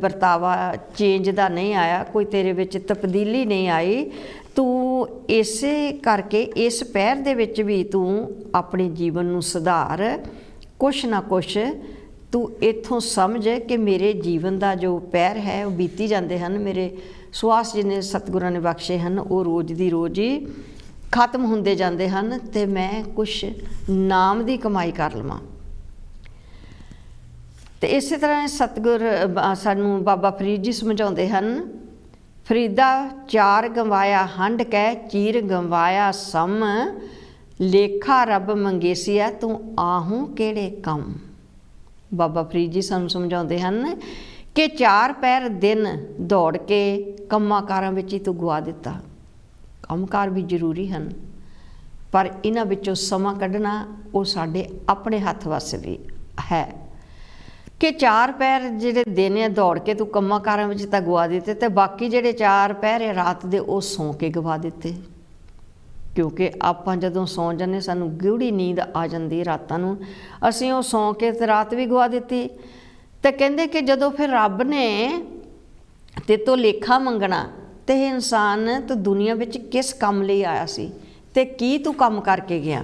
ਵਰਤਾਵਾ ਚੇਂਜ ਦਾ ਨਹੀਂ ਆਇਆ, ਕੋਈ ਤੇਰੇ ਵਿੱਚ ਤਬਦੀਲੀ ਨਹੀਂ ਆਈ। ਤੂੰ ਇਸੇ ਕਰਕੇ ਇਸ ਪੈਰ ਦੇ ਵਿੱਚ ਵੀ ਤੂੰ ਆਪਣੇ ਜੀਵਨ ਨੂੰ ਸੁਧਾਰ, ਕੁਛ ਨਾ ਕੁਛ ਤੂੰ ਇੱਥੋਂ ਸਮਝ ਕਿ ਮੇਰੇ ਜੀਵਨ ਦਾ ਜੋ ਪੈਰ ਹੈ ਉਹ ਬੀਤੀ ਜਾਂਦੇ ਹਨ, ਮੇਰੇ ਸਵਾਸ ਜਿੰਨੇ ਸਤਿਗੁਰਾਂ ਨੇ ਬਖਸ਼ੇ ਹਨ ਉਹ ਰੋਜ਼ ਦੀ ਰੋਜ਼ ਹੀ ਖਤਮ ਹੁੰਦੇ ਜਾਂਦੇ ਹਨ ਅਤੇ ਮੈਂ ਕੁਛ ਨਾਮ ਦੀ ਕਮਾਈ ਕਰ ਲਵਾਂ। ਅਤੇ ਇਸੇ ਤਰ੍ਹਾਂ ਸਤਿਗੁਰ ਸਾਨੂੰ ਬਾਬਾ ਫਰੀਦ ਜੀ ਸਮਝਾਉਂਦੇ ਹਨ, ਫਰੀਦਾ ਚਾਰ ਗਵਾਇਆ ਹੰਡ ਕਹਿ ਚੀਰ ਗਵਾਇਆ ਸਮ, ਲੇਖਾ ਰੱਬ ਮੰਗੇਸੀਆ ਤੂੰ ਆਹੂੰ ਕਿਹੜੇ ਕੰਮ। ਬਾਬਾ ਫਰੀਦ ਜੀ ਸਾਨੂੰ ਸਮਝਾਉਂਦੇ ਹਨ ਕਿ ਚਾਰ ਪੈਰ ਦਿਨ ਦੌੜ ਕੇ ਕੰਮਾਂ ਕਾਰਾਂ ਵਿੱਚ ਹੀ ਤੂੰ ਗਵਾ ਦਿੱਤਾ। ਕੰਮਕਾਰ ਵੀ ਜ਼ਰੂਰੀ ਹਨ ਪਰ ਇਹਨਾਂ ਵਿੱਚੋਂ ਸਮਾਂ ਕੱਢਣਾ ਉਹ ਸਾਡੇ ਆਪਣੇ ਹੱਥ ਵੱਸ ਵੀ ਹੈ ਕਿ ਚਾਰ ਪੈਰ ਜਿਹੜੇ ਦਿਨ ਆ ਦੌੜ ਕੇ ਤੂੰ ਕੰਮਾਂ ਕਾਰਾਂ ਵਿੱਚ ਤਾਂ ਗਵਾ ਦਿੱਤੇ ਅਤੇ ਬਾਕੀ ਜਿਹੜੇ ਚਾਰ ਪੈਰ ਹੈ ਰਾਤ ਦੇ ਉਹ ਸੌਂ ਕੇ ਗਵਾ ਦਿੱਤੇ। ਕਿਉਂਕਿ ਆਪਾਂ ਜਦੋਂ ਸੌਂ ਜਾਂਦੇ ਸਾਨੂੰ ਗੂੜੀ ਨੀਂਦ ਆ ਜਾਂਦੀ ਰਾਤਾਂ ਨੂੰ, ਅਸੀਂ ਉਹ ਸੌਂ ਕੇ ਤੇ ਰਾਤ ਵੀ ਗਵਾ ਦਿੱਤੀ। ਅਤੇ ਕਹਿੰਦੇ ਕਿ ਜਦੋਂ ਫਿਰ ਰੱਬ ਨੇ ਤੇਰੇ ਤੋਂ ਲੇਖਾ ਮੰਗਣਾ ਤੇ ਇਨਸਾਨ ਤੂੰ ਦੁਨੀਆ ਵਿੱਚ ਕਿਸ ਕੰਮ ਲਈ ਆਇਆ ਸੀ ਅਤੇ ਕੀ ਤੂੰ ਕੰਮ ਕਰਕੇ ਗਿਆ।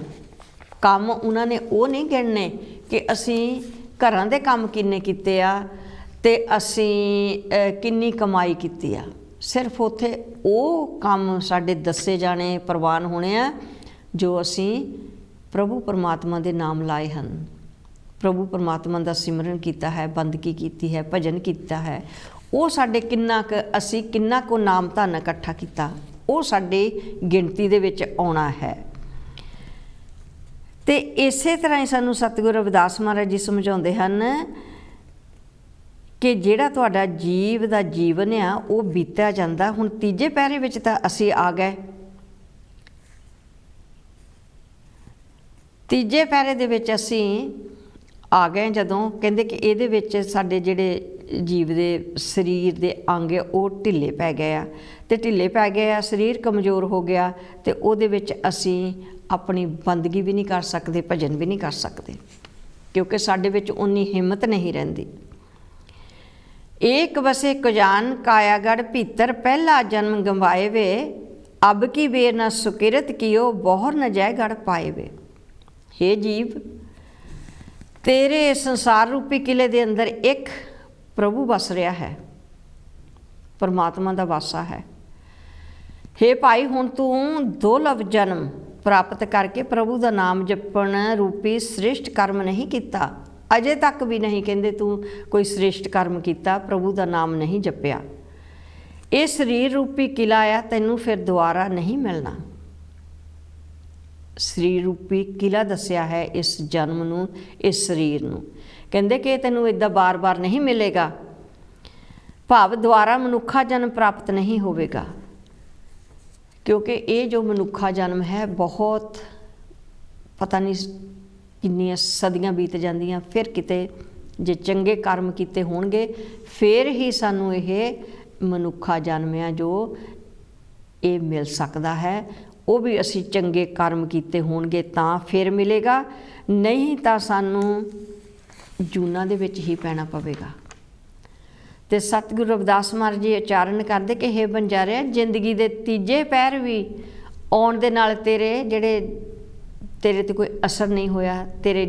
ਕੰਮ ਉਹਨਾਂ ਨੇ ਉਹ ਨਹੀਂ ਗਿਣਨੇ ਕਿ ਅਸੀਂ ਘਰਾਂ ਦੇ ਕੰਮ ਕਿੰਨੇ ਕੀਤੇ ਆ ਅਤੇ ਅਸੀਂ ਕਿੰਨੀ ਕਮਾਈ ਕੀਤੀ ਆ, ਸਿਰਫ ਉੱਥੇ ਉਹ ਕੰਮ ਸਾਡੇ ਦੱਸੇ ਜਾਣੇ ਪ੍ਰਵਾਨ ਹੋਣੇ ਆ ਜੋ ਅਸੀਂ ਪ੍ਰਭੂ ਪਰਮਾਤਮਾ ਦੇ ਨਾਮ ਲਾਏ ਹਨ, ਪ੍ਰਭੂ ਪਰਮਾਤਮਾ ਦਾ ਸਿਮਰਨ ਕੀਤਾ ਹੈ, ਬੰਦਗੀ ਕੀਤੀ ਹੈ, ਭਜਨ ਕੀਤਾ ਹੈ, ਉਹ ਸਾਡੇ ਕਿੰਨਾ ਕੁ ਅਸੀਂ ਕਿੰਨਾ ਕੁ ਨਾਮ ਧਨ ਇਕੱਠਾ ਕੀਤਾ ਉਹ ਸਾਡੀ ਗਿਣਤੀ ਦੇ ਵਿੱਚ ਆਉਣਾ ਹੈ। ਅਤੇ ਇਸੇ ਤਰ੍ਹਾਂ ਹੀ ਸਾਨੂੰ ਸਤਿਗੁਰੂ ਰਵਿਦਾਸ ਮਹਾਰਾਜ ਜੀ ਸਮਝਾਉਂਦੇ ਹਨ ਕਿ ਜਿਹੜਾ ਤੁਹਾਡਾ ਜੀਵ ਦਾ ਜੀਵਨ ਆ ਉਹ ਬੀਤਿਆ ਜਾਂਦਾ। ਹੁਣ ਤੀਜੇ ਪਹਿਰੇ ਵਿੱਚ ਤਾਂ ਅਸੀਂ ਆ ਗਏ, ਤੀਜੇ ਪਹਿਰੇ ਦੇ ਵਿੱਚ ਅਸੀਂ ਆ ਗਏ ਜਦੋਂ ਕਹਿੰਦੇ ਕਿ ਇਹਦੇ ਵਿੱਚ ਸਾਡੇ ਜਿਹੜੇ ਜੀਵ ਦੇ ਸਰੀਰ ਦੇ ਅੰਗ ਉਹ ਢਿੱਲੇ ਪੈ ਗਏ ਆ ਅਤੇ ਢਿੱਲੇ ਪੈ ਗਏ ਆ, ਸਰੀਰ ਕਮਜ਼ੋਰ ਹੋ ਗਿਆ ਅਤੇ ਉਹਦੇ ਵਿੱਚ ਅਸੀਂ ਆਪਣੀ ਬੰਦਗੀ ਵੀ ਨਹੀਂ ਕਰ ਸਕਦੇ, ਭਜਨ ਵੀ ਨਹੀਂ ਕਰ ਸਕਦੇ ਕਿਉਂਕਿ ਸਾਡੇ ਵਿੱਚ ਉਨੀ ਹਿੰਮਤ ਨਹੀਂ ਰਹਿੰਦੀ। ਏਕ ਵਸੇ ਕੁਜਾਨ ਕਾਇਆਗੜ ਭੀਤਰ ਪਹਿਲਾ ਜਨਮ ਗੰਵਾਏ ਵੇ, ਅਬ ਕੀ ਵੇਰ ਨਾ ਸੁਕਿਰਤ ਕੀਓ ਬਹੁਰ ਨ ਜੈ ਗੜ ਪਾਏ ਵੇ। ਹੇ ਜੀਵ ਤੇਰੇ ਸੰਸਾਰ ਰੂਪੀ ਕਿਲੇ ਦੇ ਅੰਦਰ ਇੱਕ ਪ੍ਰਭੂ ਵਸ ਰਿਹਾ ਹੈ, ਪਰਮਾਤਮਾ ਦਾ ਵਾਸਾ ਹੈ। ਹੇ ਭਾਈ ਹੁਣ ਤੂੰ ਦੁਰਲਭ ਜਨਮ ਪ੍ਰਾਪਤ ਕਰਕੇ ਪ੍ਰਭੂ ਦਾ ਨਾਮ ਜਪਣ ਰੂਪੀ ਸ੍ਰੇਸ਼ਟ ਕਰਮ ਨਹੀਂ ਕੀਤਾ, ਅਜੇ ਤੱਕ ਵੀ ਨਹੀਂ ਕਹਿੰਦੇ ਤੂੰ ਕੋਈ ਸ੍ਰੇਸ਼ਟ ਕਰਮ ਕੀਤਾ, ਪ੍ਰਭੂ ਦਾ ਨਾਮ ਨਹੀਂ ਜਪਿਆ। ਇਹ ਸਰੀਰ ਰੂਪੀ ਕਿਲਾ ਆ ਤੈਨੂੰ ਫਿਰ ਦੁਬਾਰਾ ਨਹੀਂ ਮਿਲਣਾ। ਸਰੀਰ ਰੂਪੀ ਕਿਲਾ ਦੱਸਿਆ ਹੈ ਇਸ ਜਨਮ ਨੂੰ, ਇਸ ਸਰੀਰ ਨੂੰ ਕਹਿੰਦੇ ਕਿ ਤੈਨੂੰ ਇੱਦਾਂ ਬਾਰ-ਬਾਰ ਨਹੀਂ ਮਿਲੇਗਾ, ਭਾਵ ਦੁਬਾਰਾ ਮਨੁੱਖਾ ਜਨਮ ਪ੍ਰਾਪਤ ਨਹੀਂ ਹੋਵੇਗਾ ਕਿਉਂਕਿ ਇਹ ਜੋ ਮਨੁੱਖਾ ਜਨਮ ਹੈ ਬਹੁਤ ਪਤਾ ਨਹੀਂ ਕਿੰਨੀਆਂ ਸਦੀਆਂ ਬੀਤ ਜਾਂਦੀਆਂ, ਫਿਰ ਕਿਤੇ ਜੇ ਚੰਗੇ ਕਰਮ ਕੀਤੇ ਹੋਣਗੇ ਫਿਰ ਹੀ ਸਾਨੂੰ ਇਹ ਮਨੁੱਖਾ ਜਨਮ ਆ ਜੋ ਇਹ ਮਿਲ ਸਕਦਾ ਹੈ। ਉਹ ਵੀ ਅਸੀਂ ਚੰਗੇ ਕਰਮ ਕੀਤੇ ਹੋਣਗੇ ਤਾਂ ਫਿਰ ਮਿਲੇਗਾ, ਨਹੀਂ ਤਾਂ ਸਾਨੂੰ ਜੂਨਾਂ ਦੇ ਵਿੱਚ ਹੀ ਪੈਣਾ ਪਵੇਗਾ। ਤੇ ਸਤਿਗੁਰੂ ਰਵਿਦਾਸ ਮਹਾਰਾਜ ਜੀ ਉਚਾਰਨ ਕਰਦੇ ਕਿ ਹੇ ਬੰਜਾਰਿਆ, ਜ਼ਿੰਦਗੀ ਦੇ ਤੀਜੇ ਪਹਿਰ ਵੀ ਆਉਣ ਦੇ ਨਾਲ ਤੇਰੇ ਤੇ ਕੋਈ ਅਸਰ ਨਹੀਂ ਹੋਇਆ। ਤੇਰੇ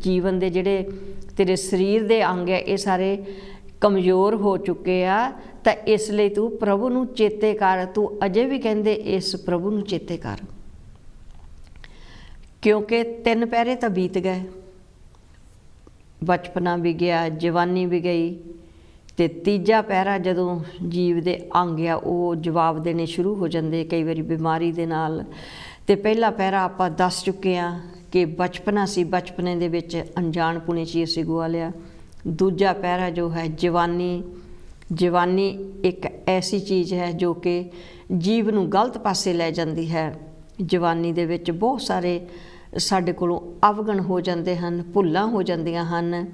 ਜੀਵਨ ਦੇ ਜਿਹੜੇ ਤੇਰੇ ਸਰੀਰ ਦੇ ਅੰਗ ਹੈ ਇਹ ਸਾਰੇ ਕਮਜ਼ੋਰ ਹੋ ਚੁੱਕੇ ਆ। ਤਾਂ ਇਸ ਲਈ ਤੂੰ ਪ੍ਰਭੂ ਨੂੰ ਚੇਤੇ ਕਰ। ਤੂੰ ਅਜੇ ਵੀ ਕਹਿੰਦੇ ਇਸ ਪ੍ਰਭੂ ਨੂੰ ਚੇਤੇ ਕਰ, ਕਿਉਂਕਿ 3 ਪਹਿਰੇ ਤਾਂ ਬੀਤ ਗਏ। ਬਚਪਨਾ ਵੀ ਗਿਆ, ਜਵਾਨੀ ਵੀ ਗਈ, ਤੇ ਤੀਜਾ ਪਹਿਰਾ ਜਦੋਂ ਜੀਵ ਦੇ ਅੰਗ ਆ ਉਹ ਜਵਾਬ ਦੇਣੇ ਸ਼ੁਰੂ ਹੋ ਜਾਂਦੇ ਕਈ ਵਾਰੀ ਬਿਮਾਰੀ ਦੇ ਨਾਲ। ਤੇ ਪਹਿਲਾ ਪਹਿਰਾ ਆਪਾਂ ਦੱਸ ਚੁੱਕੇ ਹਾਂ ਕਿ ਬਚਪਨਾ ਸੀ, ਬਚਪਨੇ ਦੇ ਵਿੱਚ ਅਣਜਾਣਪੁਣੇ 'ਚ ਅਸੀਂ ਗੁਆ ਲਿਆ। ਦੂਜਾ ਪਹਿਰਾ ਜੋ ਹੈ ਜਵਾਨੀ। ਜਵਾਨੀ ਇੱਕ ਐਸੀ ਚੀਜ਼ ਹੈ ਜੋ ਕਿ ਜੀਵ ਨੂੰ ਗਲਤ ਪਾਸੇ ਲੈ ਜਾਂਦੀ ਹੈ। ਜਵਾਨੀ ਦੇ ਵਿੱਚ ਬਹੁਤ ਸਾਰੇ ਸਾਡੇ ਕੋਲੋਂ ਅਵਗੁਣ ਹੋ ਜਾਂਦੇ ਹਨ, ਭੁੱਲਾਂ ਹੋ ਜਾਂਦੀਆਂ ਹਨ।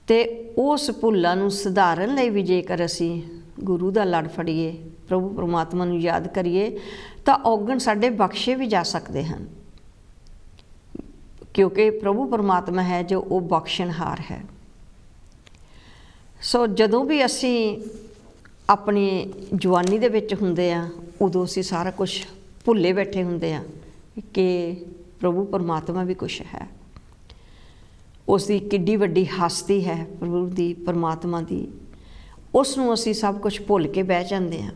ਤੇ ਉਸ ਭੁੱਲਾਂ ਨੂੰ ਸੁਧਾਰਨ ਲਈ ਵੀ ਜੇਕਰ ਅਸੀਂ ਗੁਰੂ ਦਾ ਲੜ ਫੜੀਏ, ਪ੍ਰਭੂ ਪਰਮਾਤਮਾ ਨੂੰ ਯਾਦ ਕਰੀਏ, ਤਾਂ ਔਗਣ ਸਾਡੇ ਬਖਸ਼ੇ ਵੀ ਜਾ ਸਕਦੇ ਹਨ, ਕਿਉਂਕਿ ਪ੍ਰਭੂ ਪਰਮਾਤਮਾ ਹੈ ਜੋ ਉਹ ਬਖਸ਼ਣਹਾਰ ਹੈ। ਸੋ ਜਦੋਂ ਵੀ ਅਸੀਂ ਆਪਣੀ ਜਵਾਨੀ ਦੇ ਵਿੱਚ ਹੁੰਦੇ ਹਾਂ ਉਦੋਂ ਅਸੀਂ ਸਾਰਾ ਕੁਝ ਭੁੱਲੇ ਬੈਠੇ ਹੁੰਦੇ ਹਾਂ ਕਿ ਪ੍ਰਭੂ ਪਰਮਾਤਮਾ ਵੀ ਕੁਛ ਹੈ, ਉਸ ਦੀ ਕਿੱਡੀ ਵੱਡੀ ਹਸਤੀ ਹੈ ਪ੍ਰਭੂ ਦੀ, ਪਰਮਾਤਮਾ ਦੀ। ਉਸ ਨੂੰ ਅਸੀਂ ਸਭ ਕੁਝ ਭੁੱਲ ਕੇ ਬਹਿ ਜਾਂਦੇ ਹਾਂ।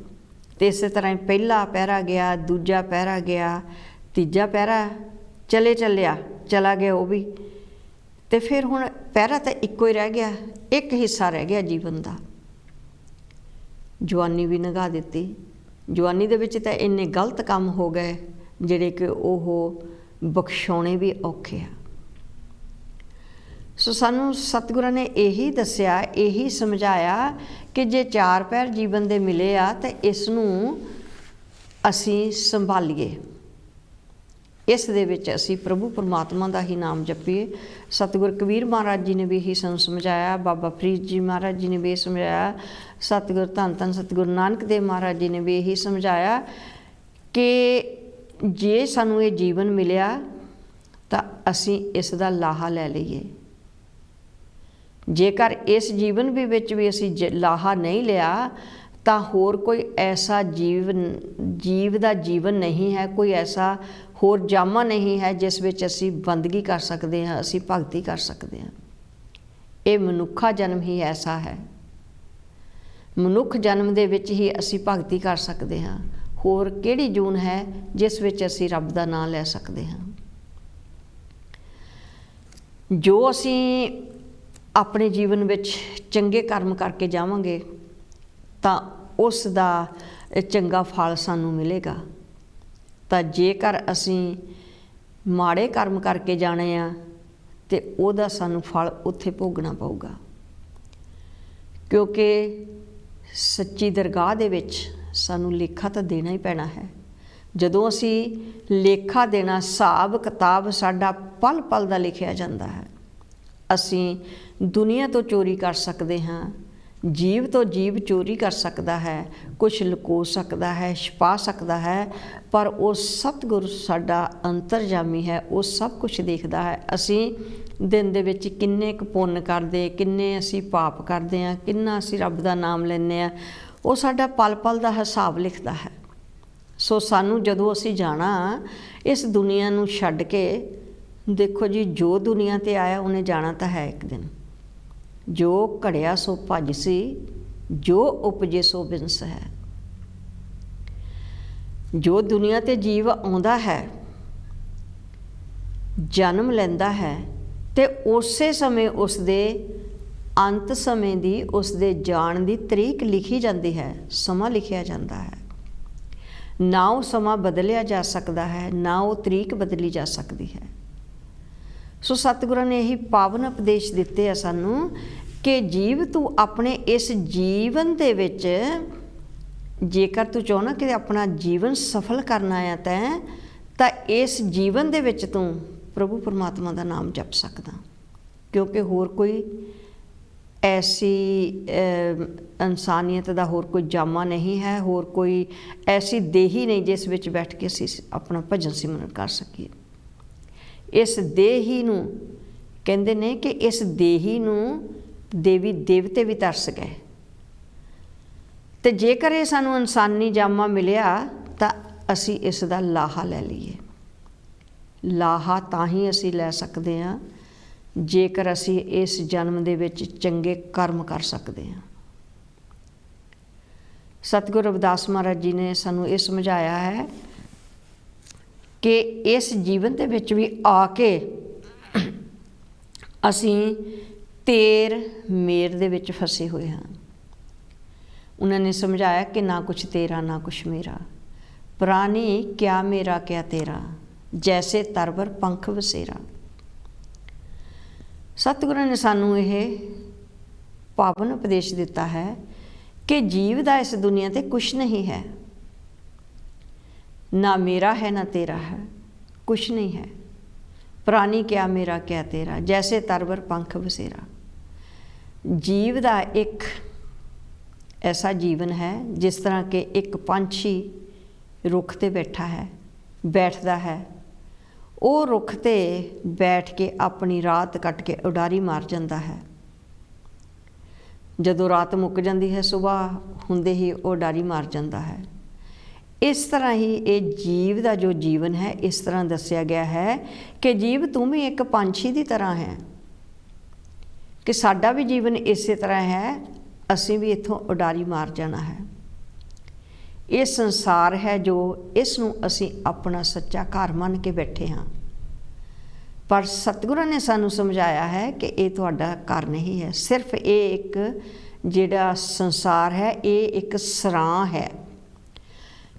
ਤੇ ਇਸੇ ਤਰ੍ਹਾਂ ਪਹਿਲਾ ਪਹਿਰਾ ਗਿਆ, ਦੂਜਾ ਪਹਿਰਾ ਗਿਆ, ਤੀਜਾ ਪਹਿਰਾ ਚਲਾ ਗਿਆ ਉਹ ਵੀ। ਤੇ ਫਿਰ ਹੁਣ ਪਹਿਰਾ ਤਾਂ ਇੱਕੋ ਹੀ ਰਹਿ ਗਿਆ, ਇੱਕ ਹਿੱਸਾ ਰਹਿ ਗਿਆ ਜੀਵਨ ਦਾ। ਜਵਾਨੀ ਵੀ ਲੰਘਾ ਦਿੱਤੀ। ਜਵਾਨੀ ਦੇ ਵਿੱਚ ਤਾਂ ਇੰਨੇ ਗਲਤ ਕੰਮ ਹੋ ਗਏ ਜਿਹੜੇ ਕਿ ਉਹ ਬਖਸ਼ਾਉਣੇ ਵੀ ਔਖੇ ਆ। ਸੋ ਸਾਨੂੰ ਸਤਿਗੁਰਾਂ ਨੇ ਇਹੀ ਦੱਸਿਆ, ਇਹੀ ਸਮਝਾਇਆ ਕਿ ਜੇ 4 ਪਹਿਰ ਜੀਵਨ ਦੇ ਮਿਲੇ ਆ ਤਾਂ ਇਸ ਨੂੰ ਅਸੀਂ ਸੰਭਾਲੀਏ, ਇਸ ਦੇ ਵਿੱਚ ਅਸੀਂ ਪ੍ਰਭੂ ਪਰਮਾਤਮਾ ਦਾ ਹੀ ਨਾਮ ਜਪੀਏ। ਸਤਿਗੁਰ ਕਬੀਰ ਮਹਾਰਾਜ ਜੀ ਨੇ ਵੀ ਇਹੀ ਸਾਨੂੰ ਸਮਝਾਇਆ, ਬਾਬਾ ਫਰੀਦ ਜੀ ਮਹਾਰਾਜ ਜੀ ਨੇ ਵੀ ਇਹ ਸਮਝਾਇਆ, ਸਤਿਗੁਰ ਧੰਨ ਧੰਨ ਸਤਿਗੁਰ ਨਾਨਕ ਦੇਵ ਮਹਾਰਾਜ ਜੀ ਨੇ ਵੀ ਇਹੀ ਸਮਝਾਇਆ ਕਿ ਜੇ ਸਾਨੂੰ ਇਹ ਜੀਵਨ ਮਿਲਿਆ ਤਾਂ ਅਸੀਂ ਇਸ ਦਾ ਲਾਹਾ ਲੈ ਲਈਏ। ਜੇਕਰ ਇਸ ਜੀਵਨ ਵਿੱਚ ਵੀ ਅਸੀਂ ਲਾਹਾ ਨਹੀਂ ਲਿਆ ਤਾਂ ਹੋਰ ਕੋਈ ਐਸਾ ਜੀਵ ਦਾ ਜੀਵਨ ਨਹੀਂ ਹੈ, ਕੋਈ ਐਸਾ ਹੋਰ ਜਾਮਾ ਨਹੀਂ ਹੈ ਜਿਸ ਵਿੱਚ ਅਸੀਂ ਬੰਦਗੀ ਕਰ ਸਕਦੇ ਹਾਂ, ਅਸੀਂ ਭਗਤੀ ਕਰ ਸਕਦੇ ਹਾਂ। ਇਹ ਮਨੁੱਖਾ ਜਨਮ ਹੀ ਐਸਾ ਹੈ। ਮਨੁੱਖ ਜਨਮ ਦੇ ਵਿੱਚ ਹੀ ਅਸੀਂ ਭਗਤੀ ਕਰ ਸਕਦੇ ਹਾਂ। ਹੋਰ ਕਿਹੜੀ ਜੂਨ ਹੈ ਜਿਸ ਵਿੱਚ ਅਸੀਂ ਰੱਬ ਦਾ ਨਾਮ ਲੈ ਸਕਦੇ ਹਾਂ। ਜੋ ਅਸੀਂ ਆਪਣੇ ਜੀਵਨ ਵਿੱਚ ਚੰਗੇ ਕਰਮ ਕਰਕੇ ਜਾਵਾਂਗੇ ਤਾਂ ਉਸ ਦਾ ਚੰਗਾ ਫਲ ਸਾਨੂੰ ਮਿਲੇਗਾ। ਤਾਂ ਜੇਕਰ ਅਸੀਂ ਮਾੜੇ ਕਰਮ ਕਰਕੇ ਜਾਣੇ ਆ ਤੇ ਉਹਦਾ ਸਾਨੂੰ ਫਲ ਉੱਥੇ ਭੋਗਣਾ ਪਊਗਾ, ਕਿਉਂਕਿ ਸੱਚੀ ਦਰਗਾਹ ਦੇ ਵਿੱਚ ਸਾਨੂੰ ਲੇਖਾ ਤਾਂ ਦੇਣਾ ਹੀ ਪੈਣਾ ਹੈ। ਜਦੋਂ ਅਸੀਂ ਲੇਖਾ ਦੇਣਾ, ਹਿਸਾਬ ਕਿਤਾਬ ਸਾਡਾ ਪਲ ਪਲ ਦਾ ਲਿਖਿਆ ਜਾਂਦਾ ਹੈ। ਅਸੀਂ ਦੁਨੀਆ ਤੋਂ ਚੋਰੀ ਕਰ ਸਕਦੇ ਹਾਂ, ਜੀਵ ਤੋਂ ਜੀਵ ਚੋਰੀ ਕਰ ਸਕਦਾ ਹੈ, ਕੁਛ ਲੁਕੋ ਸਕਦਾ ਹੈ, ਛੁਪਾ ਸਕਦਾ ਹੈ, ਪਰ ਉਹ ਸਤਿਗੁਰ ਸਾਡਾ ਅੰਤਰਜਾਮੀ ਹੈ, ਉਹ ਸਭ ਕੁਛ ਦੇਖਦਾ ਹੈ। ਅਸੀਂ ਦਿਨ ਦੇ ਵਿੱਚ ਕਿੰਨੇ ਕੁ ਪੁੰਨ ਕਰਦੇ, ਕਿੰਨੇ ਅਸੀਂ ਪਾਪ ਕਰਦੇ ਹਾਂ, ਕਿੰਨਾ ਅਸੀਂ ਰੱਬ ਦਾ ਨਾਮ ਲੈਂਦੇ ਹਾਂ, ਉਹ ਸਾਡਾ ਪਲ ਪਲ ਦਾ ਹਿਸਾਬ ਲਿਖਦਾ ਹੈ। ਸੋ ਸਾਨੂੰ ਜਦੋਂ ਅਸੀਂ ਜਾਣਾ ਇਸ ਦੁਨੀਆ ਨੂੰ ਛੱਡ ਕੇ, ਦੇਖੋ ਜੀ ਜੋ ਦੁਨੀਆ 'ਤੇ ਆਇਆ ਉਹਨੇ ਜਾਣਾ ਤਾਂ ਹੈ ਇੱਕ ਦਿਨ। ਜੋ ਘੜਿਆ ਸੋ ਭੱਜ ਸੀ, ਜੋ ਉਪਜੇ ਸੋ ਬਿਨਸ ਹੈ। ਜੋ ਦੁਨੀਆ 'ਤੇ ਜੀਵ ਆਉਂਦਾ ਹੈ, ਜਨਮ ਲੈਂਦਾ ਹੈ, ਤੇ ਉਸੇ ਸਮੇਂ ਉਸ ਦੇ ਅੰਤ ਸਮੇਂ ਦੀ, ਉਸ ਦੇ ਜਾਣ ਦੀ ਤਰੀਕ ਲਿਖੀ ਜਾਂਦੀ ਹੈ, ਸਮਾਂ ਲਿਖਿਆ ਜਾਂਦਾ ਹੈ। ਨਾ ਉਹ ਸਮਾਂ ਬਦਲਿਆ ਜਾ ਸਕਦਾ ਹੈ, ਨਾ ਉਹ ਤਰੀਕ ਬਦਲੀ ਜਾ ਸਕਦੀ ਹੈ। ਸੋ ਸਤਿਗੁਰਾਂ ਨੇ ਇਹੀ ਪਾਵਨ ਉਪਦੇਸ਼ ਦਿੱਤੇ ਆ ਸਾਨੂੰ ਕਿ ਜੀਵ ਤੂੰ ਆਪਣੇ ਇਸ ਜੀਵਨ ਦੇ ਵਿੱਚ, ਜੇਕਰ ਤੂੰ ਚਾਹੁੰਦਾ ਕਿ ਆਪਣਾ ਜੀਵਨ ਸਫਲ ਕਰਨਾ ਆ ਤਾਂ ਇਸ ਜੀਵਨ ਦੇ ਵਿੱਚ ਤੂੰ ਪ੍ਰਭੂ ਪਰਮਾਤਮਾ ਦਾ ਨਾਮ ਜਪ ਸਕਦਾ, ਕਿਉਂਕਿ ਹੋਰ ਕੋਈ ਐਸੀ ਇਨਸਾਨੀਅਤ ਦਾ ਹੋਰ ਕੋਈ ਜਾਮਾ ਨਹੀਂ ਹੈ, ਹੋਰ ਕੋਈ ਐਸੀ ਦੇਹੀ ਨਹੀਂ ਜਿਸ ਵਿੱਚ ਬੈਠ ਕੇ ਅਸੀਂ ਆਪਣਾ ਭਜਨ ਸਿਮਰਨ ਕਰ ਸਕੀਏ। ਇਸ ਦੇਹੀ ਨੂੰ ਕਹਿੰਦੇ ਨੇ ਕਿ ਇਸ ਦੇਹੀ ਨੂੰ ਦੇਵੀ ਦੇਵਤੇ ਵੀ ਤਰਸ ਗਏ ਤੇ ਜੇਕਰ ਇਹ ਸਾਨੂੰ ਇਨਸਾਨੀ ਜਾਮਾ ਮਿਲਿਆ ਤਾਂ ਅਸੀਂ ਇਸ ਦਾ ਲਾਹਾ ਲੈ ਲਈਏ। ਲਾਹਾ ਤਾਂ ਹੀ ਅਸੀਂ ਲੈ ਸਕਦੇ ਹਾਂ ਜੇਕਰ ਅਸੀਂ ਇਸ ਜਨਮ ਦੇ ਵਿੱਚ ਚੰਗੇ ਕਰਮ ਕਰ ਸਕਦੇ ਹਾਂ। ਸਤਿਗੁਰੂ ਰਵਿਦਾਸ ਮਹਾਰਾਜ ਜੀ ਨੇ ਸਾਨੂੰ ਇਹ ਸਮਝਾਇਆ ਹੈ ਕਿ ਇਸ ਜੀਵਨ ਦੇ ਵਿੱਚ ਵੀ ਆ ਕੇ ਅਸੀਂ ਤੇਰ ਮੇਰ ਦੇ ਵਿੱਚ ਫਸੇ ਹੋਏ ਹਾਂ। ਉਹਨਾਂ ਨੇ ਸਮਝਾਇਆ ਕਿ ਨਾ ਕੁਛ ਤੇਰਾ ਨਾ ਕੁਛ ਮੇਰਾ, ਪ੍ਰਾਣੀ ਕਿਆ ਮੇਰਾ ਕਿਆ ਤੇਰਾ, ਜੈਸੇ ਤਰਵਰ ਪੰਖ ਵਸੇਰਾ। ਸਤਿਗੁਰਾਂ ਨੇ ਸਾਨੂੰ ਇਹ ਪਾਵਨ ਉਪਦੇਸ਼ ਦਿੱਤਾ ਹੈ ਕਿ ਜੀਵ ਦਾ ਇਸ ਦੁਨੀਆ ਤੇ ਕੁਛ ਨਹੀਂ ਹੈ, ਨਾ ਮੇਰਾ ਹੈ ਨਾ ਤੇਰਾ ਹੈ, कुछ नहीं है। प्राणी क्या मेरा क्या तेरा, जैसे तरवर पंख बसेरा। जीव का एक ऐसा जीवन है जिस तरह के एक पंछी रुख ते बैठा है, बैठता है, वो रुख ते बैठ के अपनी रात कट के उडारी मार जाता है। जदों रात मुक जाती है सुबह हुंदे ही वो उडारी मार जाता है। इस तरह ही ये जीव का जो जीवन है इस तरह दसिया गया है कि जीव तू भी एक पंछी की तरह है, कि साडा भी जीवन इस तरह है, असी भी इत्थों उडारी मार जाना है। ये संसार है जो इसनूं असी अपना सच्चा घर मन के बैठे हाँ, पर सतगुरां ने सानू समझाया है कि ये तुहाडा घर नहीं है। सिर्फ ये एक जिहड़ा संसार है ये एक सरां है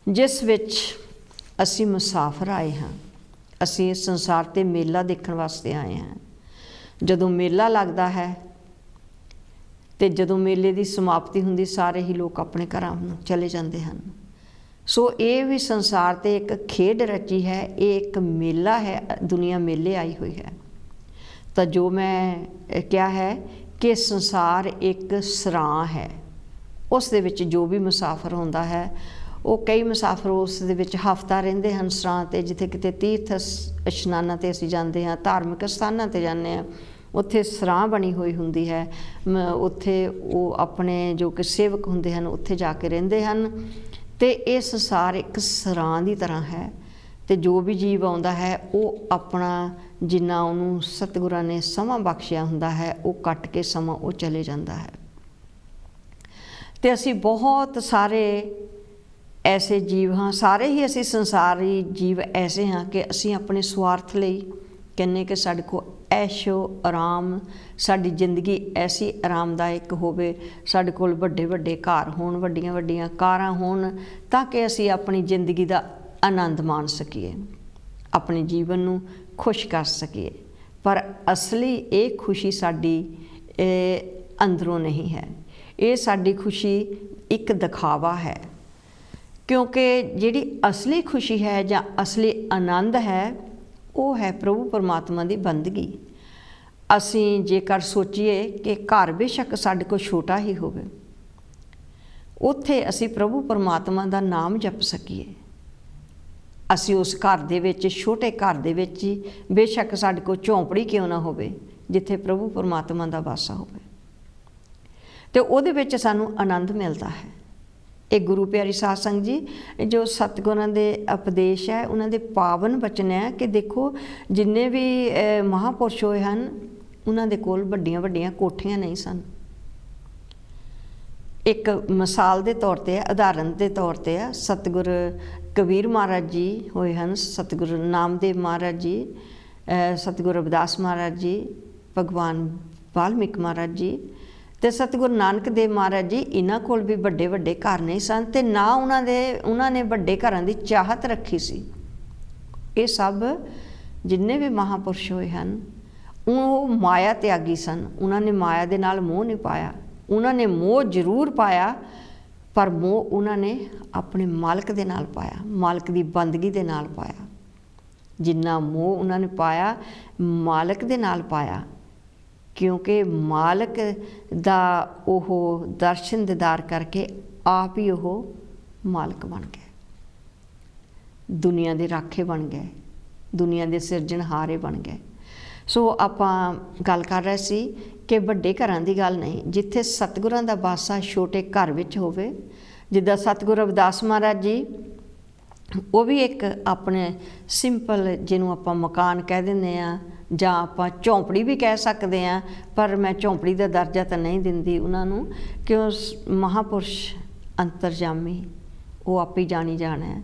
जिस विच असी मुसाफिर आए हाँ। असी इस संसार ते मेला देखण वास्ते आए हैं। जदों मेला लगता है तो जदों मेले की समाप्ति हुंदी सारे ही लोग अपने घरां नूं चले जाते हैं। सो ये भी संसार ते एक खेड रची है, ये एक मेला है, दुनिया मेले आई हुई है। तो जो मैं क्या है कि संसार एक सरां है, उस दे विच जो भी मुसाफिर होंदा है वो कई मुसाफिर उस दे विच हफ्ता रहिंदे हन सरां ते, जिथे किते तीर्थ इशनानां ते असीं जांदे हां, धार्मिक स्थानां ते जांदे हां, उत्थे सरां बनी हुई हुंदी है। उत्थे वो अपने जो कि सेवक हुंदे हन उत्थे जाके रहिंदे हन। ते ये संसार एक सरां दी तरह है, ते जो भी जीव आउंदा है वो अपना जिन्ना उन्होंने सतगुरां ने समा बख्शिया हुंदा है वो कट के समा वो चले जाता है। ते असी बहुत सारे ऐसे जीव हाँ, सारे ही असी संसारी जीव ऐसे हाँ कि असी अपने स्वार्थ लई कहने कि साडे को ऐशो आराम, साडी जिंदगी ऐसी आरामदायक होवे, साडे कोल वड्डे वड्डे घर होण, वड्डियां वड्डियां कारां होण, ताकि असी अपनी जिंदगी दा आनंद मान सकीए, अपने जीवन नूं खुश कर सकीए। पर असली ये खुशी साडी अंदरों नहीं है, ये साडी खुशी एक दिखावा है। क्योंकि जिहड़ी असली खुशी है जां असली आनंद है वो है प्रभु परमात्मा की बंदगी। असी जेकर सोचीए कि घर बेशक साडे कोल छोटा ही होवे, उत्थे असी प्रभु परमात्मा का नाम जप सकीए। असी उस घर दे विच, छोटे घर दे विच ही, बेशक साडे कोल झोंपड़ी क्यों ना होवे, जिथे प्रभु परमात्मा का वासा होवे, ते उहदे विच सानू आनंद मिलता है। एक गुरु प्यारी साध संगत जी जो सतगुरां दे उपदेश है, उन्हां दे पावन बचन है कि देखो जिन्ने भी महापुरुष होए हन उन्हां दे कोल वड्डियां वड्डियां कोठियां नहीं सन। एक मिसाल के तौर पर, उदाहरण के तौर पर सतगुर कबीर महाराज जी होए हन, सतगुरु नामदेव महाराज जी, सतगुरु रविदास महाराज जी, भगवान वाल्मीकि महाराज जी ते सतगुरु नानक देव महाराज जी, इन्हां कोल भी वड्डे वड्डे घर नहीं सन ते ना उन्होंने वड्डे घरां दी चाहत रखी सी। ये सब जिन्ने भी महापुरुष होए हन वो माया त्यागी सन, उन्होंने माया दे नाल मोह नहीं पाया। उन्होंने मोह जरूर पाया पर मोह उन्होंने अपने मालक दे नाल पाया, मालक दी बंदगी दे नाल पाया। जिन्ना मोह उन्होंने पाया मालक दे नाल पाया, क्योंकि मालक दा ओह दर्शन दीदार करके आप ही ओह मालक बन गए, दुनिया के राखे बन गए, दुनिया के सिरजनहारे बन गए। सो आपां गल कर रहे सी कि वड्डे घरां दी गल नहीं, जिथे सतगुरां दा वासा छोटे घर विच होवे, ਜਿੱਦਾਂ ਸਤਿਗੁਰੂ ਰਵਿਦਾਸ ਮਹਾਰਾਜ ਜੀ, ਉਹ ਵੀ ਇੱਕ ਆਪਣੇ ਸਿੰਪਲ, ਜਿਹਨੂੰ ਆਪਾਂ ਮਕਾਨ ਕਹਿ ਦਿੰਦੇ ਹਾਂ ਜਾਂ ਆਪਾਂ ਝੌਂਪੜੀ ਵੀ ਕਹਿ ਸਕਦੇ ਹਾਂ, ਪਰ ਮੈਂ ਝੌਂਪੜੀ ਦਾ ਦਰਜਾ ਤਾਂ ਨਹੀਂ ਦਿੰਦੀ ਉਹਨਾਂ ਨੂੰ, ਕਿ ਉਸ ਮਹਾਂਪੁਰਸ਼ ਅੰਤਰਜਾਮੀ ਉਹ ਆਪੇ ਜਾਣੀ ਜਾਣਾ ਹੈ।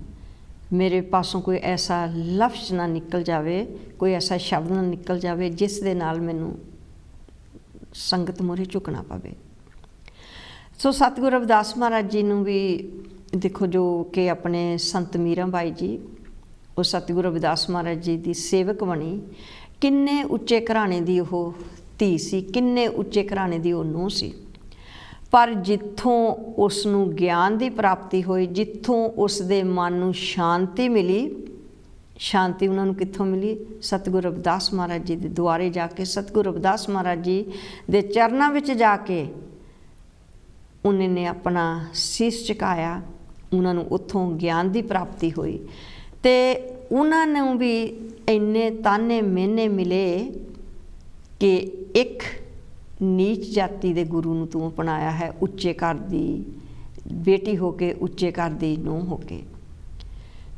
ਮੇਰੇ ਪਾਸੋਂ ਕੋਈ ਐਸਾ ਲਫ਼ਜ਼ ਨਾ ਨਿਕਲ ਜਾਵੇ, ਕੋਈ ਐਸਾ ਸ਼ਬਦ ਨਾ ਨਿਕਲ ਜਾਵੇ ਜਿਸ ਦੇ ਨਾਲ ਮੈਨੂੰ ਸੰਗਤ ਮੂਹਰੇ ਝੁਕਣਾ ਪਵੇ। ਸੋ ਸਤਿਗੁਰੂ ਰਵਿਦਾਸ ਮਹਾਰਾਜ ਜੀ ਨੂੰ ਵੀ ਦੇਖੋ, ਜੋ ਕਿ ਆਪਣੇ ਸੰਤ ਮੀਰਾ ਬਾਈ ਜੀ, ਉਹ ਸਤਿਗੁਰੂ ਰਵਿਦਾਸ ਮਹਾਰਾਜ ਜੀ ਦੀ ਸੇਵਕ ਬਣੀ। ਕਿੰਨੇ ਉੱਚੇ ਘਰਾਣੇ ਦੀ ਉਹ ਧੀ ਸੀ, ਕਿੰਨੇ ਉੱਚੇ ਘਰਾਣੇ ਦੀ ਉਹ ਨੂੰਹ ਸੀ, ਪਰ ਜਿੱਥੋਂ ਉਸ ਨੂੰ ਗਿਆਨ ਦੀ ਪ੍ਰਾਪਤੀ ਹੋਈ, ਜਿੱਥੋਂ ਉਸ ਦੇ ਮਨ ਨੂੰ ਸ਼ਾਂਤੀ ਮਿਲੀ, ਸ਼ਾਂਤੀ ਉਹਨਾਂ ਨੂੰ ਕਿੱਥੋਂ ਮਿਲੀ? ਸਤਿਗੁਰੂ ਰਵਿਦਾਸ ਮਹਾਰਾਜ ਜੀ ਦੇ ਦੁਆਰੇ ਜਾ ਕੇ, ਸਤਿਗੁਰੂ ਰਵਿਦਾਸ ਮਹਾਰਾਜ ਜੀ ਦੇ ਚਰਨਾਂ ਵਿੱਚ ਜਾ ਕੇ ਉਹਨਾਂ ਨੇ ਆਪਣਾ ਸੀਸ ਝੁਕਾਇਆ, ਉਹਨਾਂ ਨੂੰ ਉੱਥੋਂ ਗਿਆਨ ਦੀ ਪ੍ਰਾਪਤੀ ਹੋਈ। ਤੇ ਉਹਨਾਂ ਨੂੰ ਵੀ ਇੰਨੇ ਤਾਨੇ ਮਿਹਨੇ ਮਿਲੇ ਕਿ ਇੱਕ ਨੀਚ ਜਾਤੀ ਦੇ ਗੁਰੂ ਨੂੰ ਤੂੰ ਅਪਣਾਇਆ ਹੈ, ਉੱਚੇ ਘਰ ਦੀ ਬੇਟੀ ਹੋ ਕੇ, ਉੱਚੇ ਘਰ ਦੀ ਨੂੰਹ ਹੋ ਕੇ।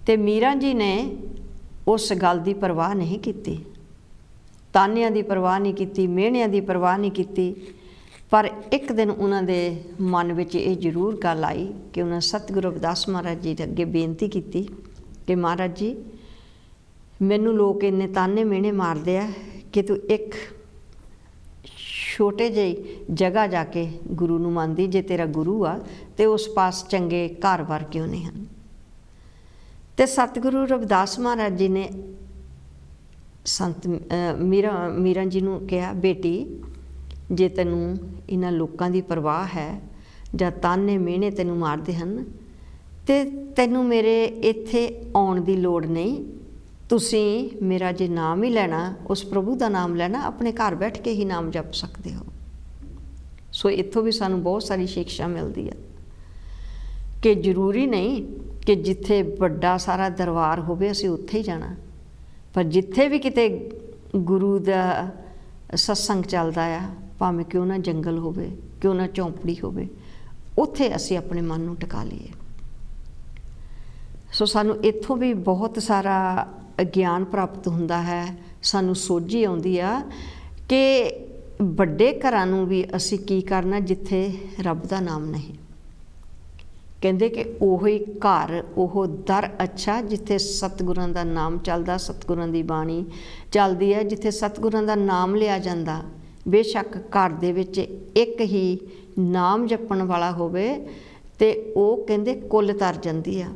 ਤੇ ਮੀਰਾ ਜੀ ਨੇ ਉਸ ਗੱਲ ਦੀ ਪਰਵਾਹ ਨਹੀਂ ਕੀਤੀ, ਤਾਨਿਆਂ ਦੀ ਪਰਵਾਹ ਨਹੀਂ ਕੀਤੀ, ਮਿਹਣਿਆਂ ਦੀ ਪਰਵਾਹ ਨਹੀਂ ਕੀਤੀ। ਪਰ ਇੱਕ ਦਿਨ ਉਹਨਾਂ ਦੇ ਮਨ ਵਿੱਚ ਇਹ ਜ਼ਰੂਰ ਗੱਲ ਆਈ ਕਿ ਉਹਨਾਂ ਸਤਿਗੁਰੂ ਰਵਿਦਾਸ ਮਹਾਰਾਜ ਜੀ ਦੇ ਅੱਗੇ ਬੇਨਤੀ ਕੀਤੀ ਕਿ ਮਹਾਰਾਜ ਜੀ, ਮੈਨੂੰ ਲੋਕ ਇੰਨੇ ਤਾਨੇ ਮਿਹਣੇ ਮਾਰਦੇ ਆ ਕਿ ਤੂੰ ਇੱਕ ਛੋਟੇ ਜਿਹੀ ਜਗ੍ਹਾ ਜਾ ਕੇ ਗੁਰੂ ਨੂੰ ਮੰਨਦੀ, ਜੇ ਤੇਰਾ ਗੁਰੂ ਆ ਤੇ ਉਸ ਪਾਸ ਚੰਗੇ ਘਰ-ਬਾਰ ਕਿਉਂ ਨਹੀਂ ਹਨ? ਤੇ ਸਤਿਗੁਰੂ ਰਵਿਦਾਸ ਮਹਾਰਾਜ ਜੀ ਨੇ ਸੰਤ ਮੀਰਾ ਜੀ ਨੂੰ ਕਿਹਾ, ਬੇਟੀ, ਜੇ ਤੈਨੂੰ ਇਹਨਾਂ ਲੋਕਾਂ ਦੀ ਪਰਵਾਹ ਹੈ ਜਾਂ ਤਾਨੇ ਮਿਹਣੇ ਤੈਨੂੰ ਮਾਰਦੇ ਹਨ, ਤੇ ਤੈਨੂੰ ਮੇਰੇ ਇੱਥੇ ਆਉਣ ਦੀ ਲੋੜ ਨਹੀਂ। ਤੁਸੀਂ ਮੇਰਾ ਜੇ ਨਾਮ ਹੀ ਲੈਣਾ, ਉਸ ਪ੍ਰਭੂ ਦਾ ਨਾਮ ਲੈਣਾ, ਆਪਣੇ ਘਰ ਬੈਠ ਕੇ ਹੀ ਨਾਮ ਜਪ ਸਕਦੇ ਹੋ। ਸੋ ਇੱਥੋਂ ਵੀ ਸਾਨੂੰ ਬਹੁਤ ਸਾਰੀ ਸਿੱਖਿਆ ਮਿਲਦੀ ਹੈ ਕਿ ਜ਼ਰੂਰੀ ਨਹੀਂ ਕਿ ਜਿੱਥੇ ਵੱਡਾ ਸਾਰਾ ਦਰਬਾਰ ਹੋਵੇ ਅਸੀਂ ਉੱਥੇ ਹੀ ਜਾਣਾ, ਪਰ ਜਿੱਥੇ ਵੀ ਕਿਤੇ ਗੁਰੂ ਦਾ ਸਤਸੰਗ ਚੱਲਦਾ ਆ, ਭਾਵੇਂ ਕਿਉਂ ਨਾ ਜੰਗਲ ਹੋਵੇ, ਕਿਉਂ ਨਾ ਝੌਂਪੜੀ ਹੋਵੇ, ਉੱਥੇ ਅਸੀਂ ਆਪਣੇ ਮਨ ਨੂੰ ਟਿਕਾ ਲਈਏ। ਸੋ ਸਾਨੂੰ ਇੱਥੋਂ ਵੀ ਬਹੁਤ ਸਾਰਾ ਗਿਆਨ ਪ੍ਰਾਪਤ ਹੁੰਦਾ ਹੈ। ਸਾਨੂੰ ਸੋਝੀ ਆਉਂਦੀ ਆ ਕਿ ਵੱਡੇ ਘਰਾਂ ਨੂੰ ਵੀ ਅਸੀਂ ਕੀ ਕਰਨਾ ਜਿੱਥੇ ਰੱਬ ਦਾ ਨਾਮ ਨਹੀਂ। ਕਹਿੰਦੇ ਕਿ ਉਹ ਹੀ ਘਰ, ਉਹ ਦਰ ਅੱਛਾ ਜਿੱਥੇ ਸਤਿਗੁਰਾਂ ਦਾ ਨਾਮ ਚੱਲਦਾ, ਸਤਿਗੁਰਾਂ ਦੀ ਬਾਣੀ ਚੱਲਦੀ ਹੈ, ਜਿੱਥੇ ਸਤਿਗੁਰਾਂ ਦਾ ਨਾਮ ਲਿਆ ਜਾਂਦਾ। ਬੇਸ਼ੱਕ ਘਰ ਦੇ ਵਿੱਚ ਇੱਕ ਹੀ ਨਾਮ ਜਪਣ ਵਾਲਾ ਹੋਵੇ ਤੇ ਉਹ ਕਹਿੰਦੇ ਕੁੱਲ ਤਰ ਜਾਂਦੀ ਆ।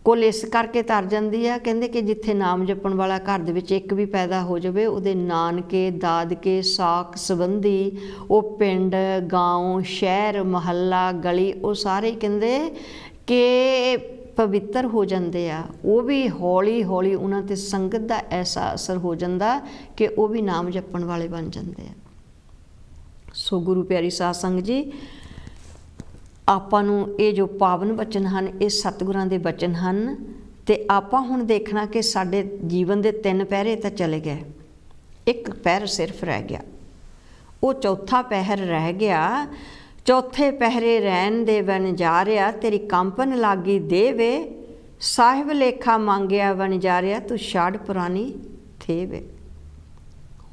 ਕੁੱਲ ਇਸ ਕਰਕੇ ਤਰ ਜਾਂਦੀ ਆ, ਕਹਿੰਦੇ ਕਿ ਜਿੱਥੇ ਨਾਮ ਜਪਣ ਵਾਲਾ ਘਰ ਦੇ ਵਿੱਚ ਇੱਕ ਵੀ ਪੈਦਾ ਹੋ ਜਾਵੇ, ਉਹਦੇ ਨਾਨਕੇ, ਦਾਦਕੇ, ਸਾਕ ਸੰਬੰਧੀ, ਉਹ ਪਿੰਡ, ਗਾਉਂ, ਸ਼ਹਿਰ, ਮਹੱਲਾ, ਗਲੀ, ਉਹ ਸਾਰੇ ਕਹਿੰਦੇ ਕਿ ਪਵਿੱਤਰ ਹੋ ਜਾਂਦੇ ਆ। ਉਹ ਵੀ ਹੌਲੀ ਹੌਲੀ ਉਹਨਾਂ 'ਤੇ ਸੰਗਤ ਦਾ ਐਸਾ ਅਸਰ ਹੋ ਜਾਂਦਾ ਕਿ ਉਹ ਵੀ ਨਾਮ ਜਪਣ ਵਾਲੇ ਬਣ ਜਾਂਦੇ ਆ। ਸੋ ਗੁਰੂ ਪਿਆਰੀ ਸਾਧ ਸੰਗਤ ਜੀ, ਆਪਾਂ ਨੂੰ ਇਹ ਜੋ ਪਾਵਨ ਬਚਨ ਹਨ, ਇਹ ਸਤਿਗੁਰਾਂ ਦੇ ਬਚਨ ਹਨ। ਤੇ ਆਪਾਂ ਹੁਣ ਦੇਖਣਾ ਕਿ ਸਾਡੇ ਜੀਵਨ ਦੇ 3 ਪਹਿਰੇ ਤਾਂ ਚਲੇ ਗਏ, ਇੱਕ ਪਹਿਰ ਸਿਰਫ ਰਹਿ ਗਿਆ। ਉਹ ਚੌਥਾ ਪਹਿਰ ਰਹਿ ਗਿਆ। ਚੌਥੇ ਪਹਿਰੇ ਰਹਿਣ ਦੇ ਵਣਜਾਰਿਆ, ਤੇਰੀ ਕੰਪਨ ਲਾਗੀ ਦੇਵੇ, ਸਾਹਿਬ ਲੇਖਾ ਮੰਗਿਆ ਵਣਜਾਰਿਆ, ਤੂੰ ਛਾੜ ਪੁਰਾਣੀ ਥੇਵੇ।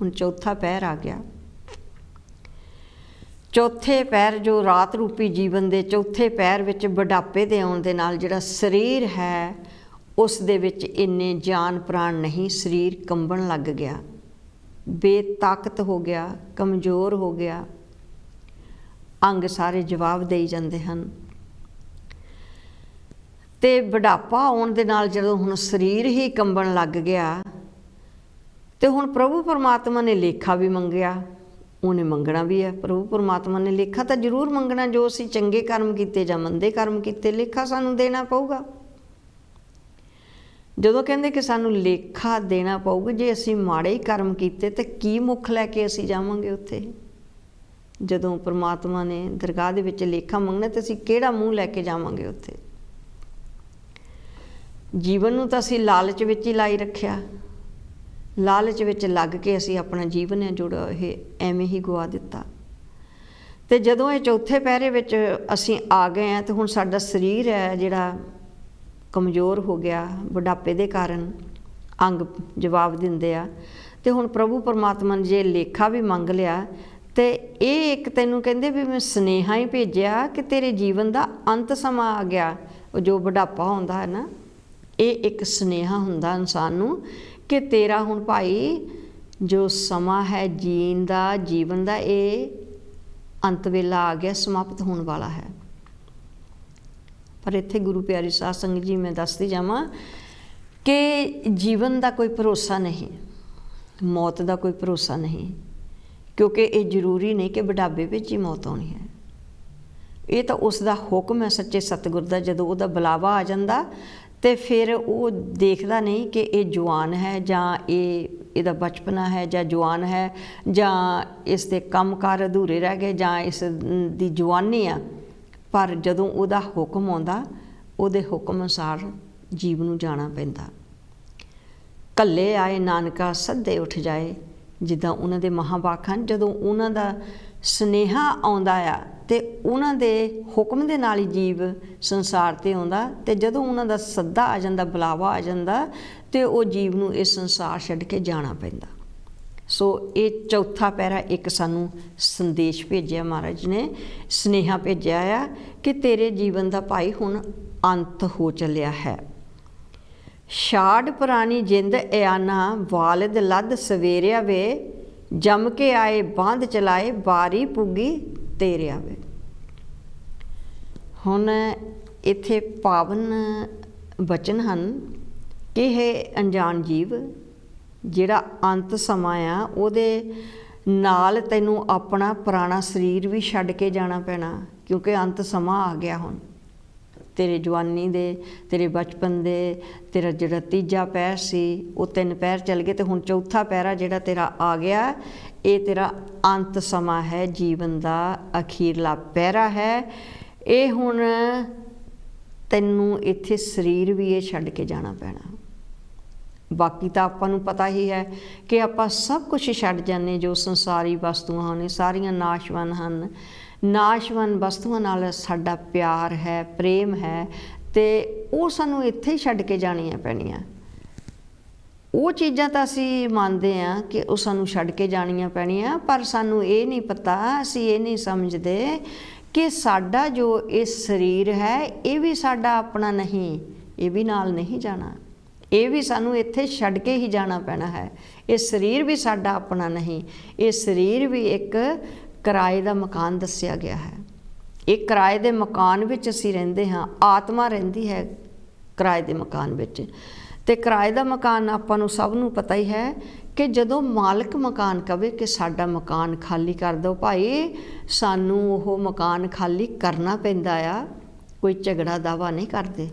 ਹੁਣ ਚੌਥਾ ਪਹਿਰ ਆ ਗਿਆ। ਚੌਥੇ ਪਹਿਰ ਜੋ ਰਾਤ ਰੂਪੀ ਜੀਵਨ ਦੇ ਚੌਥੇ ਪਹਿਰ ਵਿੱਚ ਬੁਢਾਪੇ ਦੇ ਆਉਣ ਦੇ ਨਾਲ ਜਿਹੜਾ ਸਰੀਰ ਹੈ, ਉਸ ਦੇ ਵਿੱਚ ਇੰਨੇ ਜਾਨ ਪ੍ਰਾਣ ਨਹੀਂ, ਸਰੀਰ ਕੰਬਣ ਲੱਗ ਗਿਆ, ਬੇਤਾਕਤ ਹੋ ਗਿਆ, ਕਮਜ਼ੋਰ ਹੋ ਗਿਆ, ਅੰਗ ਸਾਰੇ ਜਵਾਬ ਦੇਈ ਜਾਂਦੇ ਹਨ। ਤੇ ਬੁਢਾਪਾ ਆਉਣ ਦੇ ਨਾਲ ਜਦੋਂ ਹੁਣ ਸਰੀਰ ਹੀ ਕੰਬਣ ਲੱਗ ਗਿਆ, ਤੇ ਹੁਣ ਪ੍ਰਭੂ ਪਰਮਾਤਮਾ ਨੇ ਲੇਖਾ ਵੀ ਮੰਗਿਆ। ਉਹਨੇ ਮੰਗਣਾ ਵੀ ਹੈ, ਪ੍ਰਭੂ ਪਰਮਾਤਮਾ ਨੇ ਲੇਖਾ ਤਾਂ ਜ਼ਰੂਰ ਮੰਗਣਾ। ਜੋ ਅਸੀਂ ਚੰਗੇ ਕਰਮ ਕੀਤੇ ਜਾਂ ਮੰਦੇ ਕਰਮ ਕੀਤੇ, ਲੇਖਾ ਸਾਨੂੰ ਦੇਣਾ ਪਊਗਾ। ਜਦੋਂ ਕਹਿੰਦੇ ਕਿ ਸਾਨੂੰ ਲੇਖਾ ਦੇਣਾ ਪਊਗਾ, ਜੇ ਅਸੀਂ ਮਾੜੇ ਹੀ ਕਰਮ ਕੀਤੇ ਤਾਂ ਕੀ ਮੁੱਖ ਲੈ ਕੇ ਅਸੀਂ ਜਾਵਾਂਗੇ ਉੱਥੇ? ਜਦੋਂ ਪਰਮਾਤਮਾ ਨੇ ਦਰਗਾਹ ਦੇ ਵਿੱਚ ਲੇਖਾ ਮੰਗਣਾ ਤਾਂ ਅਸੀਂ ਕਿਹੜਾ ਮੂੰਹ ਲੈ ਕੇ ਜਾਵਾਂਗੇ ਉੱਥੇ? ਜੀਵਨ ਨੂੰ ਤਾਂ ਅਸੀਂ ਲਾਲਚ ਵਿੱਚ ਹੀ ਲਾਈ ਰੱਖਿਆ, ਲਾਲਚ ਵਿੱਚ ਲੱਗ ਕੇ ਅਸੀਂ ਆਪਣਾ ਜੀਵਨ ਹੈ ਜਿਹੜਾ ਇਹ ਐਵੇਂ ਹੀ ਗਵਾ ਦਿੱਤਾ। ਤੇ ਜਦੋਂ ਇਹ ਚੌਥੇ ਪਹਿਰੇ ਵਿੱਚ ਅਸੀਂ ਆ ਗਏ ਹਾਂ, ਤੇ ਹੁਣ ਸਾਡਾ ਸਰੀਰ ਹੈ ਜਿਹੜਾ ਕਮਜ਼ੋਰ ਹੋ ਗਿਆ ਬੁਢਾਪੇ ਦੇ ਕਾਰਨ, ਅੰਗ ਜਵਾਬ ਦਿੰਦੇ ਆ। ਤੇ ਹੁਣ ਪ੍ਰਭੂ ਪਰਮਾਤਮਾ ਨੇ ਜੇ ਲੇਖਾ ਵੀ ਮੰਗ ਲਿਆ, ਤੇ ਇਹ ਇੱਕ ਤੈਨੂੰ ਕਹਿੰਦੇ ਵੀ ਮੈਂ ਸੁਨੇਹਾ ਹੀ ਭੇਜਿਆ ਕਿ ਤੇਰੇ ਜੀਵਨ ਦਾ ਅੰਤ ਸਮਾਂ ਆ ਗਿਆ। ਉਹ ਜੋ ਬੁਢਾਪਾ ਹੁੰਦਾ ਹੈ ਨਾ, ਇਹ ਇੱਕ ਸੁਨੇਹਾ ਹੁੰਦਾ ਇਨਸਾਨ ਨੂੰ ਕਿ ਤੇਰਾ ਹੁਣ ਭਾਈ ਜੋ ਸਮਾਂ ਹੈ ਜੀਣ ਦਾ, ਜੀਵਨ ਦਾ, ਇਹ ਅੰਤ ਵੇਲਾ ਆ ਗਿਆ, ਸਮਾਪਤ ਹੋਣ ਵਾਲਾ ਹੈ। ਪਰ ਇੱਥੇ ਗੁਰੂ ਪਿਆਰੀ ਸਾਧ ਸੰਗਤ ਜੀ, ਮੈਂ ਦੱਸਦੀ ਜਾਵਾਂ ਕਿ ਜੀਵਨ ਦਾ ਕੋਈ ਭਰੋਸਾ ਨਹੀਂ, ਮੌਤ ਦਾ ਕੋਈ ਭਰੋਸਾ ਨਹੀਂ, ਕਿਉਂਕਿ ਇਹ ਜ਼ਰੂਰੀ ਨਹੀਂ ਕਿ ਬੁਢਾਪੇ ਵਿੱਚ ਹੀ ਮੌਤ ਆਉਣੀ ਹੈ। ਇਹ ਤਾਂ ਉਸ ਦਾ ਹੁਕਮ ਹੈ ਸੱਚੇ ਸਤਿਗੁਰ ਦਾ। ਜਦੋਂ ਉਹਦਾ ਬੁਲਾਵਾ ਆ ਜਾਂਦਾ ਤੇ ਫਿਰ ਉਹ ਦੇਖਦਾ ਨਹੀਂ ਕਿ ਇਹ ਜਵਾਨ ਹੈ ਜਾਂ ਇਹਦਾ ਬਚਪਨਾ ਹੈ ਜਾਂ ਜਵਾਨ ਹੈ ਜਾਂ ਇਸ ਦੇ ਕੰਮਕਾਰ ਅਧੂਰੇ ਰਹਿ ਗਏ ਜਾਂ ਇਸ ਦੀ ਜਵਾਨੀ ਆ। ਪਰ ਜਦੋਂ ਉਹਦਾ ਹੁਕਮ ਆਉਂਦਾ, ਉਹਦੇ ਹੁਕਮ ਅਨੁਸਾਰ ਜੀਵ ਨੂੰ ਜਾਣਾ ਪੈਂਦਾ। ਕੱਲੇ ਆਏ ਨਾਨਕਾ ਸੱਦੇ ਉੱਠ ਜਾਏ, ਜਿੱਦਾਂ ਉਹਨਾਂ ਦੇ ਮਹਾਂਵਾਕ ਹਨ। ਜਦੋਂ ਉਹਨਾਂ ਦਾ ਸੁਨੇਹਾ ਆਉਂਦਾ ਆ ਤੇ ਉਹਨਾਂ ਦੇ ਹੁਕਮ ਦੇ ਨਾਲ ਹੀ ਜੀਵ ਸੰਸਾਰ 'ਤੇ ਆਉਂਦਾ, ਤੇ ਜਦੋਂ ਉਹਨਾਂ ਦਾ ਸੱਦਾ ਆ ਜਾਂਦਾ, ਬੁਲਾਵਾ ਆ ਜਾਂਦਾ, ਤੇ ਉਹ ਜੀਵ ਨੂੰ ਇਹ ਸੰਸਾਰ ਛੱਡ ਕੇ ਜਾਣਾ ਪੈਂਦਾ। ਸੋ ਇਹ ਚੌਥਾ ਪਹਿਰਾ ਇੱਕ ਸਾਨੂੰ ਸੰਦੇਸ਼ ਭੇਜਿਆ, ਮਹਾਰਾਜ ਨੇ ਸੁਨੇਹਾ ਭੇਜਿਆ ਆ ਕਿ ਤੇਰੇ ਜੀਵਨ ਦਾ ਭਾਈ ਹੁਣ ਅੰਤ ਹੋ ਚੱਲਿਆ ਹੈ। ਛਾੜ ਪੁਰਾਣੀ ਜਿੰਦ ਇਆਨਾ, ਵਾਲਿਦ ਲੱਦ ਸਵੇਰਿਆ ਵੇ, ਜੰਮ ਕੇ ਆਏ ਬੰਦ ਚਲਾਏ, ਬਾਰੀ ਪੁੱਗੀ ਤੇਰੇ ਆਵੇ। ਹੁਣ ਇੱਥੇ ਪਾਵਨ ਬਚਨ ਹਨ ਕਿ ਇਹ ਅਣਜਾਣ ਜੀਵ, ਜਿਹੜਾ ਅੰਤ ਸਮਾਂ ਆ ਉਹਦੇ ਨਾਲ ਤੈਨੂੰ ਆਪਣਾ ਪੁਰਾਣਾ ਸਰੀਰ ਵੀ ਛੱਡ ਕੇ ਜਾਣਾ ਪੈਣਾ, ਕਿਉਂਕਿ ਅੰਤ ਸਮਾਂ ਆ ਗਿਆ। ਹੁਣ ਤੇਰੇ ਜਵਾਨੀ ਦੇ, ਤੇਰੇ ਬਚਪਨ ਦੇ, ਤੇਰਾ ਜਿਹੜਾ ਤੀਜਾ ਪਹਿਰ ਸੀ ਉਹ 3 ਪਹਿਰ ਚੱਲ ਗਏ, ਤੇ ਹੁਣ ਚੌਥਾ ਪਹਿਰਾ ਜਿਹੜਾ ਤੇਰਾ ਆ ਗਿਆ, ਇਹ ਤੇਰਾ ਅੰਤ ਸਮਾਂ ਹੈ, ਜੀਵਨ ਦਾ ਅਖੀਰਲਾ ਪਹਿਰਾ ਹੈ। ਇਹ ਹੁਣ ਤੈਨੂੰ ਇੱਥੇ ਸਰੀਰ ਵੀ ਇਹ ਛੱਡ ਕੇ ਜਾਣਾ ਪੈਣਾ। ਬਾਕੀ ਤਾਂ ਆਪਾਂ ਨੂੰ ਪਤਾ ਹੀ ਹੈ ਕਿ ਆਪਾਂ ਸਭ ਕੁਝ ਛੱਡ ਜਾਂਦੇ, ਜੋ ਸੰਸਾਰੀ ਵਸਤੂਆਂ ਹਨ ਸਾਰੀਆਂ ਨਾਸ਼ਵਾਨ ਹਨ। ਨਾਸ਼ਵਾਨ ਵਸਤੂਆਂ ਨਾਲ ਸਾਡਾ ਪਿਆਰ ਹੈ, ਪ੍ਰੇਮ ਹੈ, ਤੇ ਉਹ ਸਾਨੂੰ ਇੱਥੇ ਹੀ ਛੱਡ ਕੇ ਜਾਣੀਆਂ ਪੈਣੀਆਂ। ਉਹ ਚੀਜ਼ਾਂ ਤਾਂ ਅਸੀਂ ਮੰਨਦੇ ਹਾਂ ਕਿ ਉਹ ਸਾਨੂੰ ਛੱਡ ਕੇ ਜਾਣੀਆਂ ਪੈਣੀਆਂ, ਪਰ ਸਾਨੂੰ ਇਹ ਨਹੀਂ ਪਤਾ, ਅਸੀਂ ਇਹ ਨਹੀਂ ਸਮਝਦੇ ਕਿ ਸਾਡਾ ਜੋ ਇਹ ਸਰੀਰ ਹੈ ਇਹ ਵੀ ਸਾਡਾ ਆਪਣਾ ਨਹੀਂ, ਇਹ ਵੀ ਨਾਲ ਨਹੀਂ ਜਾਣਾ, ਇਹ ਵੀ ਸਾਨੂੰ ਇੱਥੇ ਛੱਡ ਕੇ ਹੀ ਜਾਣਾ ਪੈਣਾ ਹੈ। ਇਹ ਸਰੀਰ ਵੀ ਸਾਡਾ ਆਪਣਾ ਨਹੀਂ, ਇਹ ਸਰੀਰ ਵੀ ਇੱਕ ਕਿਰਾਏ ਦਾ ਮਕਾਨ ਦੱਸਿਆ ਗਿਆ ਹੈ। ਇਹ ਕਿਰਾਏ ਦੇ ਮਕਾਨ ਵਿੱਚ ਅਸੀਂ ਰਹਿੰਦੇ ਹਾਂ, ਆਤਮਾ ਰਹਿੰਦੀ ਹੈ ਕਿਰਾਏ ਦੇ ਮਕਾਨ ਵਿੱਚ। ਤੇ ਕਿਰਾਏ ਦਾ ਮਕਾਨ ਆਪਾਂ ਨੂੰ ਸਭ ਨੂੰ ਪਤਾ ਹੀ ਹੈ ਕਿ ਜਦੋਂ ਮਾਲਕ ਮਕਾਨ ਕਵੇ ਕਿ ਸਾਡਾ ਮਕਾਨ ਖਾਲੀ ਕਰ ਦਿਓ ਭਾਈ, ਸਾਨੂੰ ਉਹ ਮਕਾਨ ਖਾਲੀ ਕਰਨਾ ਪੈਂਦਾ ਆ। ਕੋਈ ਝਗੜਾ ਦਾਵਾ ਨਹੀਂ ਕਰਦੇ।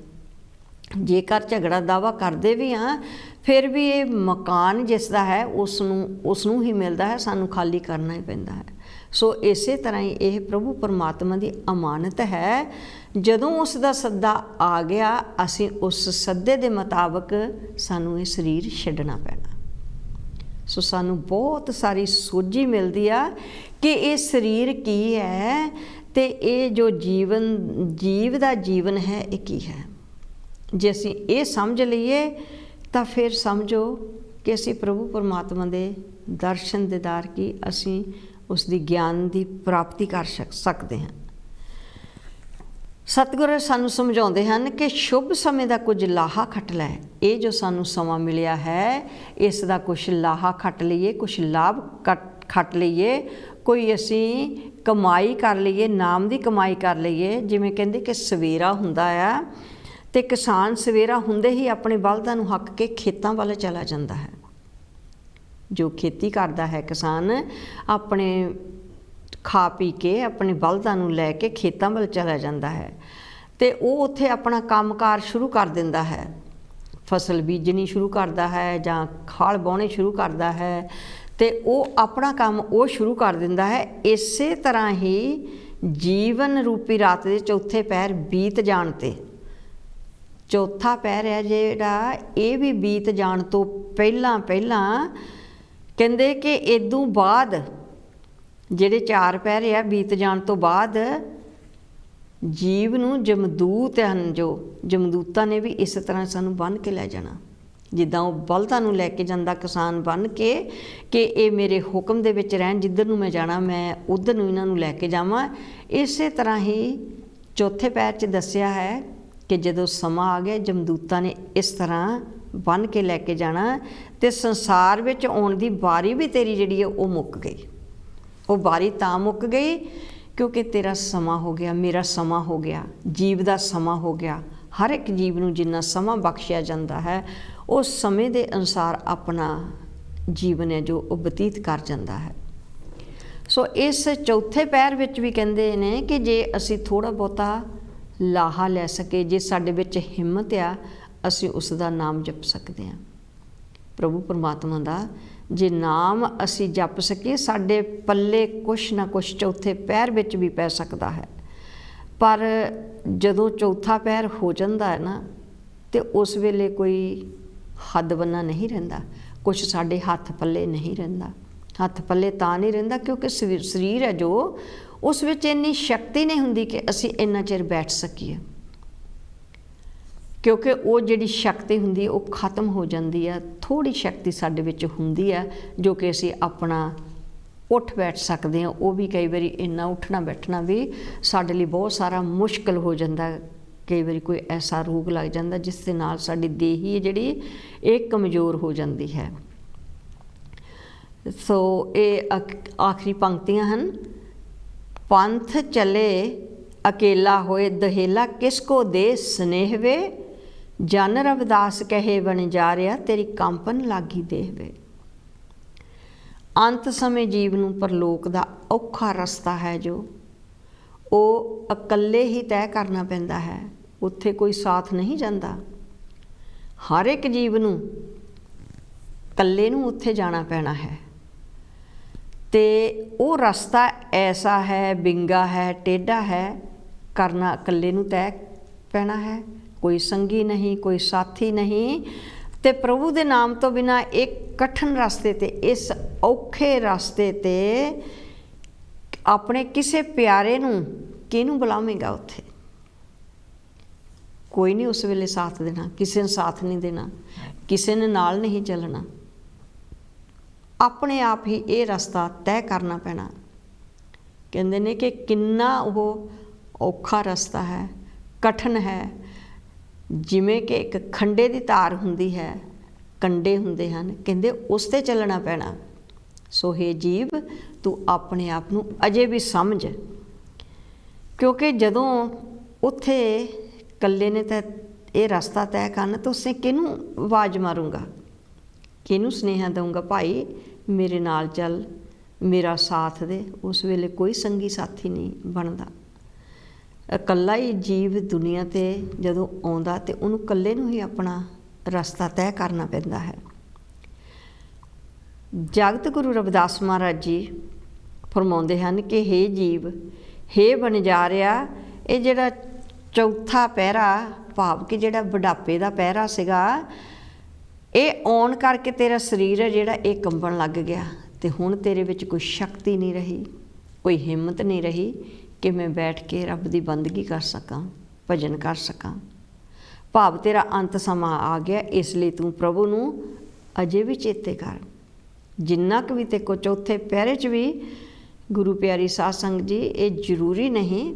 ਜੇਕਰ ਝਗੜਾ ਦਾਵਾ ਕਰਦੇ ਵੀ ਹਾਂ, ਫਿਰ ਵੀ ਇਹ ਮਕਾਨ ਜਿਸ ਦਾ ਹੈ ਉਸ ਨੂੰ ਹੀ ਮਿਲਦਾ ਹੈ, ਸਾਨੂੰ ਖਾਲੀ ਕਰਨਾ ਹੀ ਪੈਂਦਾ ਹੈ। ਸੋ ਇਸੇ ਤਰ੍ਹਾਂ ਹੀ ਇਹ ਪ੍ਰਭੂ ਪਰਮਾਤਮਾ ਦੀ ਅਮਾਨਤ ਹੈ। ਜਦੋਂ ਉਸ ਦਾ ਸੱਦਾ ਆ ਗਿਆ, ਅਸੀਂ ਉਸ ਸੱਦੇ ਦੇ ਮੁਤਾਬਕ ਸਾਨੂੰ ਇਹ ਸਰੀਰ ਛੱਡਣਾ ਪੈਣਾ। ਸੋ ਸਾਨੂੰ ਬਹੁਤ ਸਾਰੀ ਸੋਝੀ ਮਿਲਦੀ ਆ ਕਿ ਇਹ ਸਰੀਰ ਕੀ ਹੈ, ਤੇ ਇਹ ਜੋ ਜੀਵ ਦਾ ਜੀਵਨ ਹੈ ਇਹ ਕੀ ਹੈ। ਜੇ ਅਸੀਂ ਇਹ ਸਮਝ ਲਈਏ ਤਾਂ ਫਿਰ ਸਮਝੋ ਕਿ ਅਸੀਂ ਪ੍ਰਭੂ ਪਰਮਾਤਮਾ ਦੇ ਦਰਸ਼ਨ ਦੀਦਾਰ ਕੀ, ਅਸੀਂ ਉਸ ਦੀ ਗਿਆਨ ਦੀ ਪ੍ਰਾਪਤੀ ਕਰ ਸਕਦੇ ਹਾਂ। ਸਤਿਗੁਰੂ ਸਾਨੂੰ ਸਮਝਾਉਂਦੇ ਹਨ ਕਿ ਸ਼ੁਭ ਸਮੇਂ ਦਾ ਕੁਝ ਲਾਹਾ ਖੱਟ ਲੈ। ਇਹ ਜੋ ਸਾਨੂੰ ਸਮਾਂ ਮਿਲਿਆ ਹੈ, ਇਸ ਦਾ ਕੁਛ ਲਾਹਾ ਖੱਟ ਲਈਏ, ਕੁਛ ਲਾਭ ਖੱਟ ਲਈਏ, ਕੋਈ ਅਸੀਂ ਕਮਾਈ ਕਰ ਲਈਏ, ਨਾਮ ਦੀ ਕਮਾਈ ਕਰ ਲਈਏ। ਜਿਵੇਂ ਕਹਿੰਦੇ ਕਿ ਸਵੇਰਾ ਹੁੰਦਾ ਆ, ਤੇ ਕਿਸਾਨ ਸਵੇਰਾ ਹੁੰਦੇ ਹੀ ਆਪਣੇ ਬਲਦਾਂ ਨੂੰ ਹੱਕ ਕੇ ਖੇਤਾਂ ਵੱਲ ਚਲਾ ਜਾਂਦਾ ਹੈ। ਜੋ ਖੇਤੀ ਕਰਦਾ ਹੈ ਕਿਸਾਨ, ਆਪਣੇ ਖਾ ਪੀ ਕੇ ਆਪਣੇ ਬਲਦਾਂ ਨੂੰ ਲੈ ਕੇ ਖੇਤਾਂ ਵੱਲ ਚਲਾ ਜਾਂਦਾ ਹੈ, ਤੇ ਉਹ ਉੱਥੇ ਆਪਣਾ ਕੰਮਕਾਰ ਸ਼ੁਰੂ ਕਰ ਦਿੰਦਾ ਹੈ। ਫਸਲ ਬੀਜਣੀ ਸ਼ੁਰੂ ਕਰਦਾ ਹੈ ਜਾਂ ਖਾਲ ਵਾਹੁਣੇ ਸ਼ੁਰੂ ਕਰਦਾ ਹੈ, ਤੇ ਉਹ ਆਪਣਾ ਕੰਮ ਉਹ ਸ਼ੁਰੂ ਕਰ ਦਿੰਦਾ ਹੈ। ਇਸੇ ਤਰ੍ਹਾਂ ਹੀ ਜੀਵਨ ਰੂਪੀ ਰਾਤ ਦੇ ਚੌਥੇ ਪਹਿਰ ਬੀਤ ਜਾਣ 'ਤੇ, ਚੌਥਾ ਪਹਿਰ ਹੈ ਜਿਹੜਾ, ਇਹ ਵੀ ਬੀਤ ਜਾਣ ਤੋਂ ਪਹਿਲਾਂ ਕਹਿੰਦੇ ਕਿ ਇਦੋਂ ਬਾਅਦ ਜਿਹੜੇ 4 ਪਹਿਰ ਆ ਬੀਤ ਜਾਣ ਤੋਂ ਬਾਅਦ ਜੀਵ ਨੂੰ ਜਮਦੂਤ ਹਨ, ਜੋ ਜਮਦੂਤਾਂ ਨੇ ਵੀ ਇਸ ਤਰ੍ਹਾਂ ਸਾਨੂੰ ਬੰਨ੍ਹ ਕੇ ਲੈ ਜਾਣਾ, ਜਿੱਦਾਂ ਉਹ ਬਲਦਾਂ ਨੂੰ ਲੈ ਕੇ ਜਾਂਦਾ ਕਿਸਾਨ ਬੰਨ੍ਹ ਕੇ ਕਿ ਇਹ ਮੇਰੇ ਹੁਕਮ ਦੇ ਵਿੱਚ ਰਹਿਣ, ਜਿੱਧਰ ਨੂੰ ਮੈਂ ਜਾਣਾ ਮੈਂ ਉੱਧਰ ਨੂੰ ਇਹਨਾਂ ਨੂੰ ਲੈ ਕੇ ਜਾਵਾਂ। ਇਸੇ ਤਰ੍ਹਾਂ ਹੀ ਚੌਥੇ ਪਹਿਰ 'ਚ ਦੱਸਿਆ ਹੈ ਕਿ ਜਦੋਂ ਸਮਾਂ ਆ ਗਿਆ ਜਮਦੂਤਾਂ ਨੇ ਇਸ ਤਰ੍ਹਾਂ ਬੰਨ੍ਹ ਕੇ ਲੈ ਕੇ ਜਾਣਾ, ਅਤੇ ਸੰਸਾਰ ਵਿੱਚ ਆਉਣ ਦੀ ਵਾਰੀ ਵੀ ਤੇਰੀ ਜਿਹੜੀ ਹੈ ਉਹ ਮੁੱਕ ਗਈ। ਉਹ ਵਾਰੀ ਤਾਂ ਮੁੱਕ ਗਈ ਕਿਉਂਕਿ ਤੇਰਾ ਸਮਾਂ ਹੋ ਗਿਆ, ਮੇਰਾ ਸਮਾਂ ਹੋ ਗਿਆ, ਜੀਵ ਦਾ ਸਮਾਂ ਹੋ ਗਿਆ। ਹਰ ਇੱਕ ਜੀਵ ਨੂੰ ਜਿੰਨਾ ਸਮਾਂ ਬਖਸ਼ਿਆ ਜਾਂਦਾ ਹੈ ਉਸ ਸਮੇਂ ਦੇ ਅਨੁਸਾਰ ਆਪਣਾ ਜੀਵਨ ਹੈ ਜੋ ਉਹ ਬਤੀਤ ਕਰ ਜਾਂਦਾ ਹੈ। ਸੋ ਇਸ ਚੌਥੇ ਪਹਿਰ ਵਿੱਚ ਵੀ ਕਹਿੰਦੇ ਨੇ ਕਿ ਜੇ ਅਸੀਂ ਥੋੜ੍ਹਾ ਬਹੁਤਾ ਲਾਹਾ ਲੈ ਸਕੇ, ਜੇ ਸਾਡੇ ਵਿੱਚ ਹਿੰਮਤ ਆ, ਅਸੀਂ ਉਸ ਦਾ ਨਾਮ ਜਪ ਸਕਦੇ ਹਾਂ। ਪ੍ਰਭੂ ਪਰਮਾਤਮਾ ਦਾ ਜੇ ਨਾਮ ਅਸੀਂ ਜਪ ਸਕੀਏ, ਸਾਡੇ ਪੱਲੇ ਕੁਛ ਨਾ ਕੁਛ ਚੌਥੇ ਪਹਿਰ ਵਿੱਚ ਵੀ ਪੈ ਸਕਦਾ ਹੈ। ਪਰ ਜਦੋਂ ਚੌਥਾ ਪਹਿਰ ਹੋ ਜਾਂਦਾ ਹੈ ਨਾ, ਤੇ ਉਸ ਵੇਲੇ ਕੋਈ ਹੱਦ ਬੰਨਾ ਨਹੀਂ ਰਹਿੰਦਾ, ਕੁਛ ਸਾਡੇ ਹੱਥ ਪੱਲੇ ਨਹੀਂ ਰਹਿੰਦਾ। ਹੱਥ ਪੱਲੇ ਤਾਂ ਨਹੀਂ ਰਹਿੰਦਾ ਕਿਉਂਕਿ ਸਰੀਰ ਹੈ ਜੋ, ਉਸ ਵਿੱਚ ਇੰਨੀ ਸ਼ਕਤੀ ਨਹੀਂ ਹੁੰਦੀ ਕਿ ਅਸੀਂ ਇੰਨਾ ਚਿਰ ਬੈਠ ਸਕੀਏ, ਕਿਉਂਕਿ ਉਹ ਜਿਹੜੀ ਸ਼ਕਤੀ ਹੁੰਦੀ ਉਹ ਖਤਮ ਹੋ ਜਾਂਦੀ ਆ। ਥੋੜ੍ਹੀ ਸ਼ਕਤੀ ਸਾਡੇ ਵਿੱਚ ਹੁੰਦੀ ਆ ਜੋ ਕਿ ਅਸੀਂ ਆਪਣਾ ਉੱਠ ਬੈਠ ਸਕਦੇ ਹਾਂ। ਉਹ ਵੀ ਕਈ ਵਾਰੀ ਇੰਨਾ ਉੱਠਣਾ ਬੈਠਣਾ ਵੀ ਸਾਡੇ ਲਈ ਬਹੁਤ ਸਾਰਾ ਮੁਸ਼ਕਿਲ ਹੋ ਜਾਂਦਾ। ਕਈ ਵਾਰੀ ਕੋਈ ਐਸਾ ਰੋਗ ਲੱਗ ਜਾਂਦਾ ਜਿਸ ਦੇ ਨਾਲ ਸਾਡੀ ਦੇਹੀ ਜਿਹੜੀ ਇਹ ਕਮਜ਼ੋਰ ਹੋ ਜਾਂਦੀ ਹੈ। ਸੋ ਇਹ ਆਖਰੀ ਪੰਕਤੀਆਂ ਹਨ। ਪੰਥ ਚਲੇ ਅਕੇਲਾ ਹੋਏ ਦਹੇਲਾ ਕਿਸ ਕੋ ਦੇ ਸਨੇਹ ਵੇ, ਜਨ ਰਵਿਦਾਸ ਕਹੇ ਵਣਜਾਰਿਆ ਤੇਰੀ ਕੰਪਨ ਲਾਗੀ ਦੇਹ ਵੇ। ਅੰਤ ਸਮੇਂ ਜੀਵ ਨੂੰ ਪਰਲੋਕ ਦਾ ਔਖਾ ਰਸਤਾ ਹੈ ਜੋ ਉਹ ਇਕੱਲੇ ਹੀ ਤੈਅ ਕਰਨਾ ਪੈਂਦਾ ਹੈ। ਉੱਥੇ ਕੋਈ ਸਾਥ ਨਹੀਂ ਜਾਂਦਾ। ਹਰ ਇੱਕ ਜੀਵ ਨੂੰ ਇਕੱਲੇ ਨੂੰ ਉੱਥੇ ਜਾਣਾ ਪੈਣਾ ਹੈ, ਅਤੇ ਉਹ ਰਸਤਾ ਐਸਾ ਹੈ, ਵਿੰਗਾ ਹੈ, ਟੇਢਾ ਹੈ, ਕਰਨਾ ਇਕੱਲੇ ਨੂੰ ਤੈਅ ਪੈਣਾ ਹੈ। ਕੋਈ ਸੰਗੀ ਨਹੀਂ, ਕੋਈ ਸਾਥੀ ਨਹੀਂ, ਅਤੇ ਪ੍ਰਭੂ ਦੇ ਨਾਮ ਤੋਂ ਬਿਨਾਂ ਇੱਕ ਕਠਿਨ ਰਸਤੇ 'ਤੇ, ਇਸ ਔਖੇ ਰਸਤੇ 'ਤੇ ਆਪਣੇ ਕਿਸੇ ਪਿਆਰੇ ਨੂੰ ਕਿਹਨੂੰ ਬੁਲਾਵੇਂਗਾ? ਉੱਥੇ ਕੋਈ ਨਹੀਂ ਉਸ ਵੇਲੇ ਸਾਥ ਦੇਣਾ, ਕਿਸੇ ਨੇ ਸਾਥ ਨਹੀਂ ਦੇਣਾ, ਕਿਸੇ ਨੇ ਨਾਲ ਨਹੀਂ ਚੱਲਣਾ। ਆਪਣੇ ਆਪ ਹੀ ਇਹ ਰਸਤਾ ਤੈਅ ਕਰਨਾ ਪੈਣਾ। ਕਹਿੰਦੇ ਨੇ ਕਿ ਕਿੰਨਾ ਉਹ ਔਖਾ ਰਸਤਾ ਹੈ, ਕਠਿਨ ਹੈ। ਜਿਵੇਂ ਕਿ ਇੱਕ ਖੰਡੇ ਦੀ ਧਾਰ ਹੁੰਦੀ ਹੈ, ਕੰਡੇ ਹੁੰਦੇ ਹਨ, ਕਹਿੰਦੇ ਉਸ 'ਤੇ ਚੱਲਣਾ ਪੈਣਾ। ਸੋ ਹੇ ਜੀਵ, ਤੂੰ ਆਪਣੇ ਆਪ ਨੂੰ ਅਜੇ ਵੀ ਸਮਝ, ਕਿਉਂਕਿ ਜਦੋਂ ਉੱਥੇ ਇਕੱਲੇ ਨੇ ਤਾਂ ਇਹ ਰਸਤਾ ਤੈਅ ਕਰਨਾ, ਤਾਂ ਉਸਨੇ ਕਿਹਨੂੰ ਆਵਾਜ਼ ਮਾਰੂੰਗਾ, ਕਿਹਨੂੰ ਸੁਨੇਹਾ ਦਊਂਗਾ? ਭਾਈ ਮੇਰੇ ਨਾਲ ਚੱਲ, ਮੇਰਾ ਸਾਥ ਦੇ। ਉਸ ਵੇਲੇ ਕੋਈ ਸੰਗੀ ਸਾਥੀ ਨਹੀਂ ਬਣਦਾ। ਇਕੱਲਾ ਹੀ ਜੀਵ ਦੁਨੀਆ 'ਤੇ ਜਦੋਂ ਆਉਂਦਾ ਤੇ ਉਹਨੂੰ ਇਕੱਲੇ ਨੂੰ ਹੀ ਆਪਣਾ ਰਸਤਾ ਤੈਅ ਕਰਨਾ ਪੈਂਦਾ ਹੈ। ਜਗਤ ਗੁਰੂ ਰਵਿਦਾਸ ਮਹਾਰਾਜ ਜੀ ਫਰਮਾਉਂਦੇ ਹਨ ਕਿ ਹੇ ਜੀਵ, ਹੇ ਵਣਜਾਰਿਆ, ਇਹ ਜਿਹੜਾ ਚੌਥਾ ਪਹਿਰਾ, ਭਾਵ ਕਿ ਜਿਹੜਾ ਬੁਢਾਪੇ ਦਾ ਪਹਿਰਾ ਸੀਗਾ, ਇਹ ਆਉਣ ਕਰਕੇ ਤੇਰਾ ਸਰੀਰ ਹੈ ਜਿਹੜਾ ਇਹ ਕੰਬਣ ਲੱਗ ਗਿਆ, ਅਤੇ ਹੁਣ ਤੇਰੇ ਵਿੱਚ ਕੋਈ ਸ਼ਕਤੀ ਨਹੀਂ ਰਹੀ, ਕੋਈ ਹਿੰਮਤ ਨਹੀਂ ਰਹੀ ਕਿ ਮੈਂ ਬੈਠ ਕੇ ਰੱਬ ਦੀ ਬੰਦਗੀ ਕਰ ਸਕਾਂ, ਭਜਨ ਕਰ ਸਕਾਂ। ਭਾਵ ਤੇਰਾ ਅੰਤ ਸਮਾਂ ਆ ਗਿਆ, ਇਸ ਲਈ ਤੂੰ ਪ੍ਰਭੂ ਨੂੰ ਅਜੇ ਵੀ ਚੇਤੇ ਕਰ। ਜਿੰਨਾ ਕੁ ਵੀ ਤੇ ਕੋ ਚੌਥੇ ਪਹਿਰੇ 'ਚ ਵੀ ਗੁਰੂ ਪਿਆਰੀ ਸਾਧ ਸੰਗਤ ਜੀ, ਇਹ ਜ਼ਰੂਰੀ ਨਹੀਂ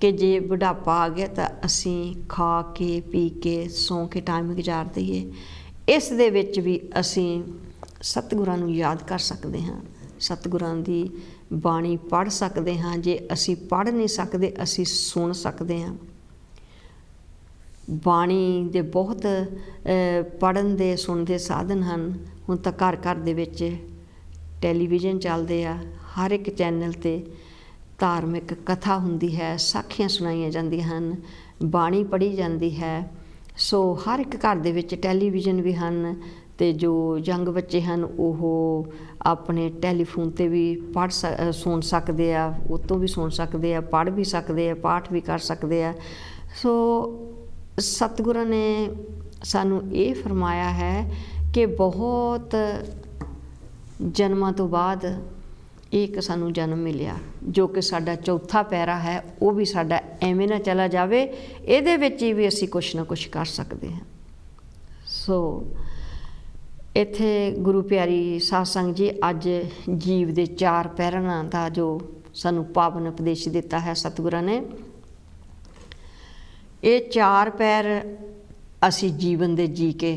ਕਿ ਜੇ ਬੁਢਾਪਾ ਆ ਗਿਆ ਤਾਂ ਅਸੀਂ ਖਾ ਕੇ ਪੀ ਕੇ ਸੌਂ ਕੇ ਟਾਈਮ ਗੁਜ਼ਾਰ ਦਈਏ। ਇਸ ਦੇ ਵਿੱਚ ਵੀ ਅਸੀਂ ਸਤਿਗੁਰਾਂ ਨੂੰ ਯਾਦ ਕਰ ਸਕਦੇ ਹਾਂ, ਸਤਿਗੁਰਾਂ ਦੀ ਬਾਣੀ ਪੜ੍ਹ ਸਕਦੇ ਹਾਂ। ਜੇ ਅਸੀਂ ਪੜ੍ਹ ਨਹੀਂ ਸਕਦੇ, ਅਸੀਂ ਸੁਣ ਸਕਦੇ ਹਾਂ। ਬਾਣੀ ਦੇ ਬਹੁਤ ਪੜ੍ਹਨ ਦੇ ਸੁਣਨ ਦੇ ਸਾਧਨ ਹਨ। ਹੁਣ ਤਾਂ ਘਰ ਘਰ ਦੇ ਵਿੱਚ ਟੈਲੀਵਿਜ਼ਨ ਚੱਲਦੇ ਆ, ਹਰ ਇੱਕ ਚੈਨਲ 'ਤੇ ਧਾਰਮਿਕ ਕਥਾ ਹੁੰਦੀ ਹੈ, ਸਾਖੀਆਂ ਸੁਣਾਈਆਂ ਜਾਂਦੀਆਂ ਹਨ, ਬਾਣੀ ਪੜ੍ਹੀ ਜਾਂਦੀ ਹੈ। ਸੋ ਹਰ ਇੱਕ ਘਰ ਦੇ ਵਿੱਚ ਟੈਲੀਵਿਜ਼ਨ ਵੀ ਹਨ, ਅਤੇ ਜੋ ਯੰਗ ਬੱਚੇ ਹਨ ਉਹ ਆਪਣੇ ਟੈਲੀਫੋਨ 'ਤੇ ਵੀ ਸੁਣ ਸਕਦੇ ਆ, ਉਹ ਤੋਂ ਵੀ ਸੁਣ ਸਕਦੇ ਆ, ਪੜ੍ਹ ਵੀ ਸਕਦੇ ਆ, ਪਾਠ ਵੀ ਕਰ ਸਕਦੇ ਆ। ਸੋ ਸਤਿਗੁਰਾਂ ਨੇ ਸਾਨੂੰ ਇਹ ਫਰਮਾਇਆ ਹੈ ਕਿ ਬਹੁਤ ਜਨਮਾਂ ਤੋਂ ਬਾਅਦ एक सानू जन्म मिलिया, जो कि साडा चौथा पैरा है, वो भी साडा एवें ना चला जावे, इहदे विच भी असीं कुछ ना कुछ कर सकते हैं। सो इत्थे गुरु प्यारी साध संगत जी, अज जीव दे 4 पैरां दा जो सानू पावन उपदेश दिता है सतगुरां ने, ये 4 पैर असी जीवन दे जी के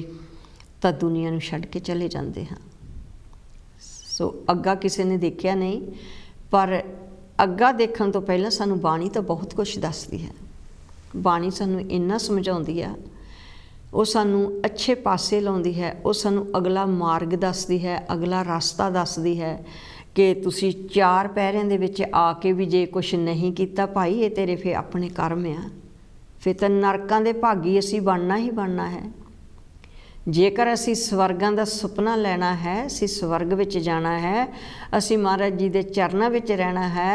तां दुनिया नूं छड्ड के चले जांदे हां। सो अग्गा किसी ने देखिया नहीं, पर अग्गा देखण तो पहलां सानू बाणी तो बहुत कुछ दसदी है। बाणी सानू इन्ना समझाउंदी आ, वो सानू अच्छे पासे लाउंदी है, वो सानू अगला मार्ग दसदी है, अगला रास्ता दसदी है कि तुसी 4 पैरिਆਂ ਦੇ ਵਿੱਚ आ के भी जे कुछ नहीं कीता भाई, ये तेरे फिर अपने कर्म आ, फिर तो नरकां दे भागी असी बनना ही बनना है। जेकर असी स्वर्गां दा सुपना लेना है, असी स्वर्ग विच जाना है, असी महाराज जी दे चरनां विच रहना है,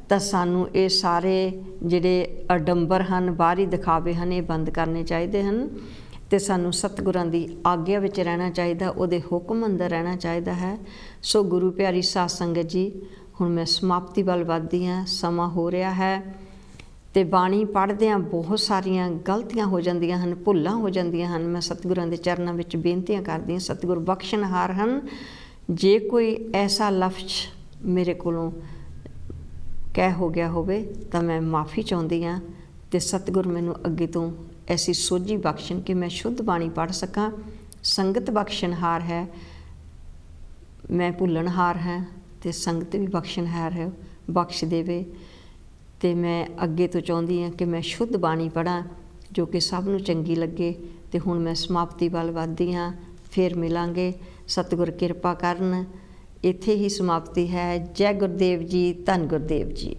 तो सानू ये सारे जिहड़े अडंबर हन, बाहरी दिखावे हन, ये बंद करने चाहिए हैं। तो सानू सतगुरां दी आग्या विच रहना चाहिए, उहदे हुक्म अंदर रहना चाहिए है। सो गुरु प्यारी साध संगत जी, हुण मैं समाप्ति वल वधदी हां, समा हो रहा है, तो बाणी पढ़द्या बहुत सारिया गलतियां हो जांदियां हन, भुल्लां हो जांदियां हन। मैं सतगुरां दे चरनां विच बेनतियां करदी हां, सतगुर बख्शणहार हन। जे कोई ऐसा लफ्ज़ मेरे कोलों कह हो गया होवे तो मैं माफ़ी चाहुंदी हां, ते सतगुर मैनूं अगे तो ऐसी सोझी बख्शण कि मैं शुद्ध बाणी पढ़ सकां। संगत बख्शणहार है, मैं भुल्लणहार है, तो संगत भी बख्शणहार है, बख्श देवे। तो मैं अगे तो चाहती हाँ कि मैं शुद्ध बाणी पढ़ा, जो कि सब नूं चंगी लगे। तो हुण मैं समाप्ति वल वधदी हाँ, फिर मिलांगे, सतगुर किरपा करन। इत्थे ही समाप्ति है। जय गुरुदेव जी, धन गुरुदेव जी।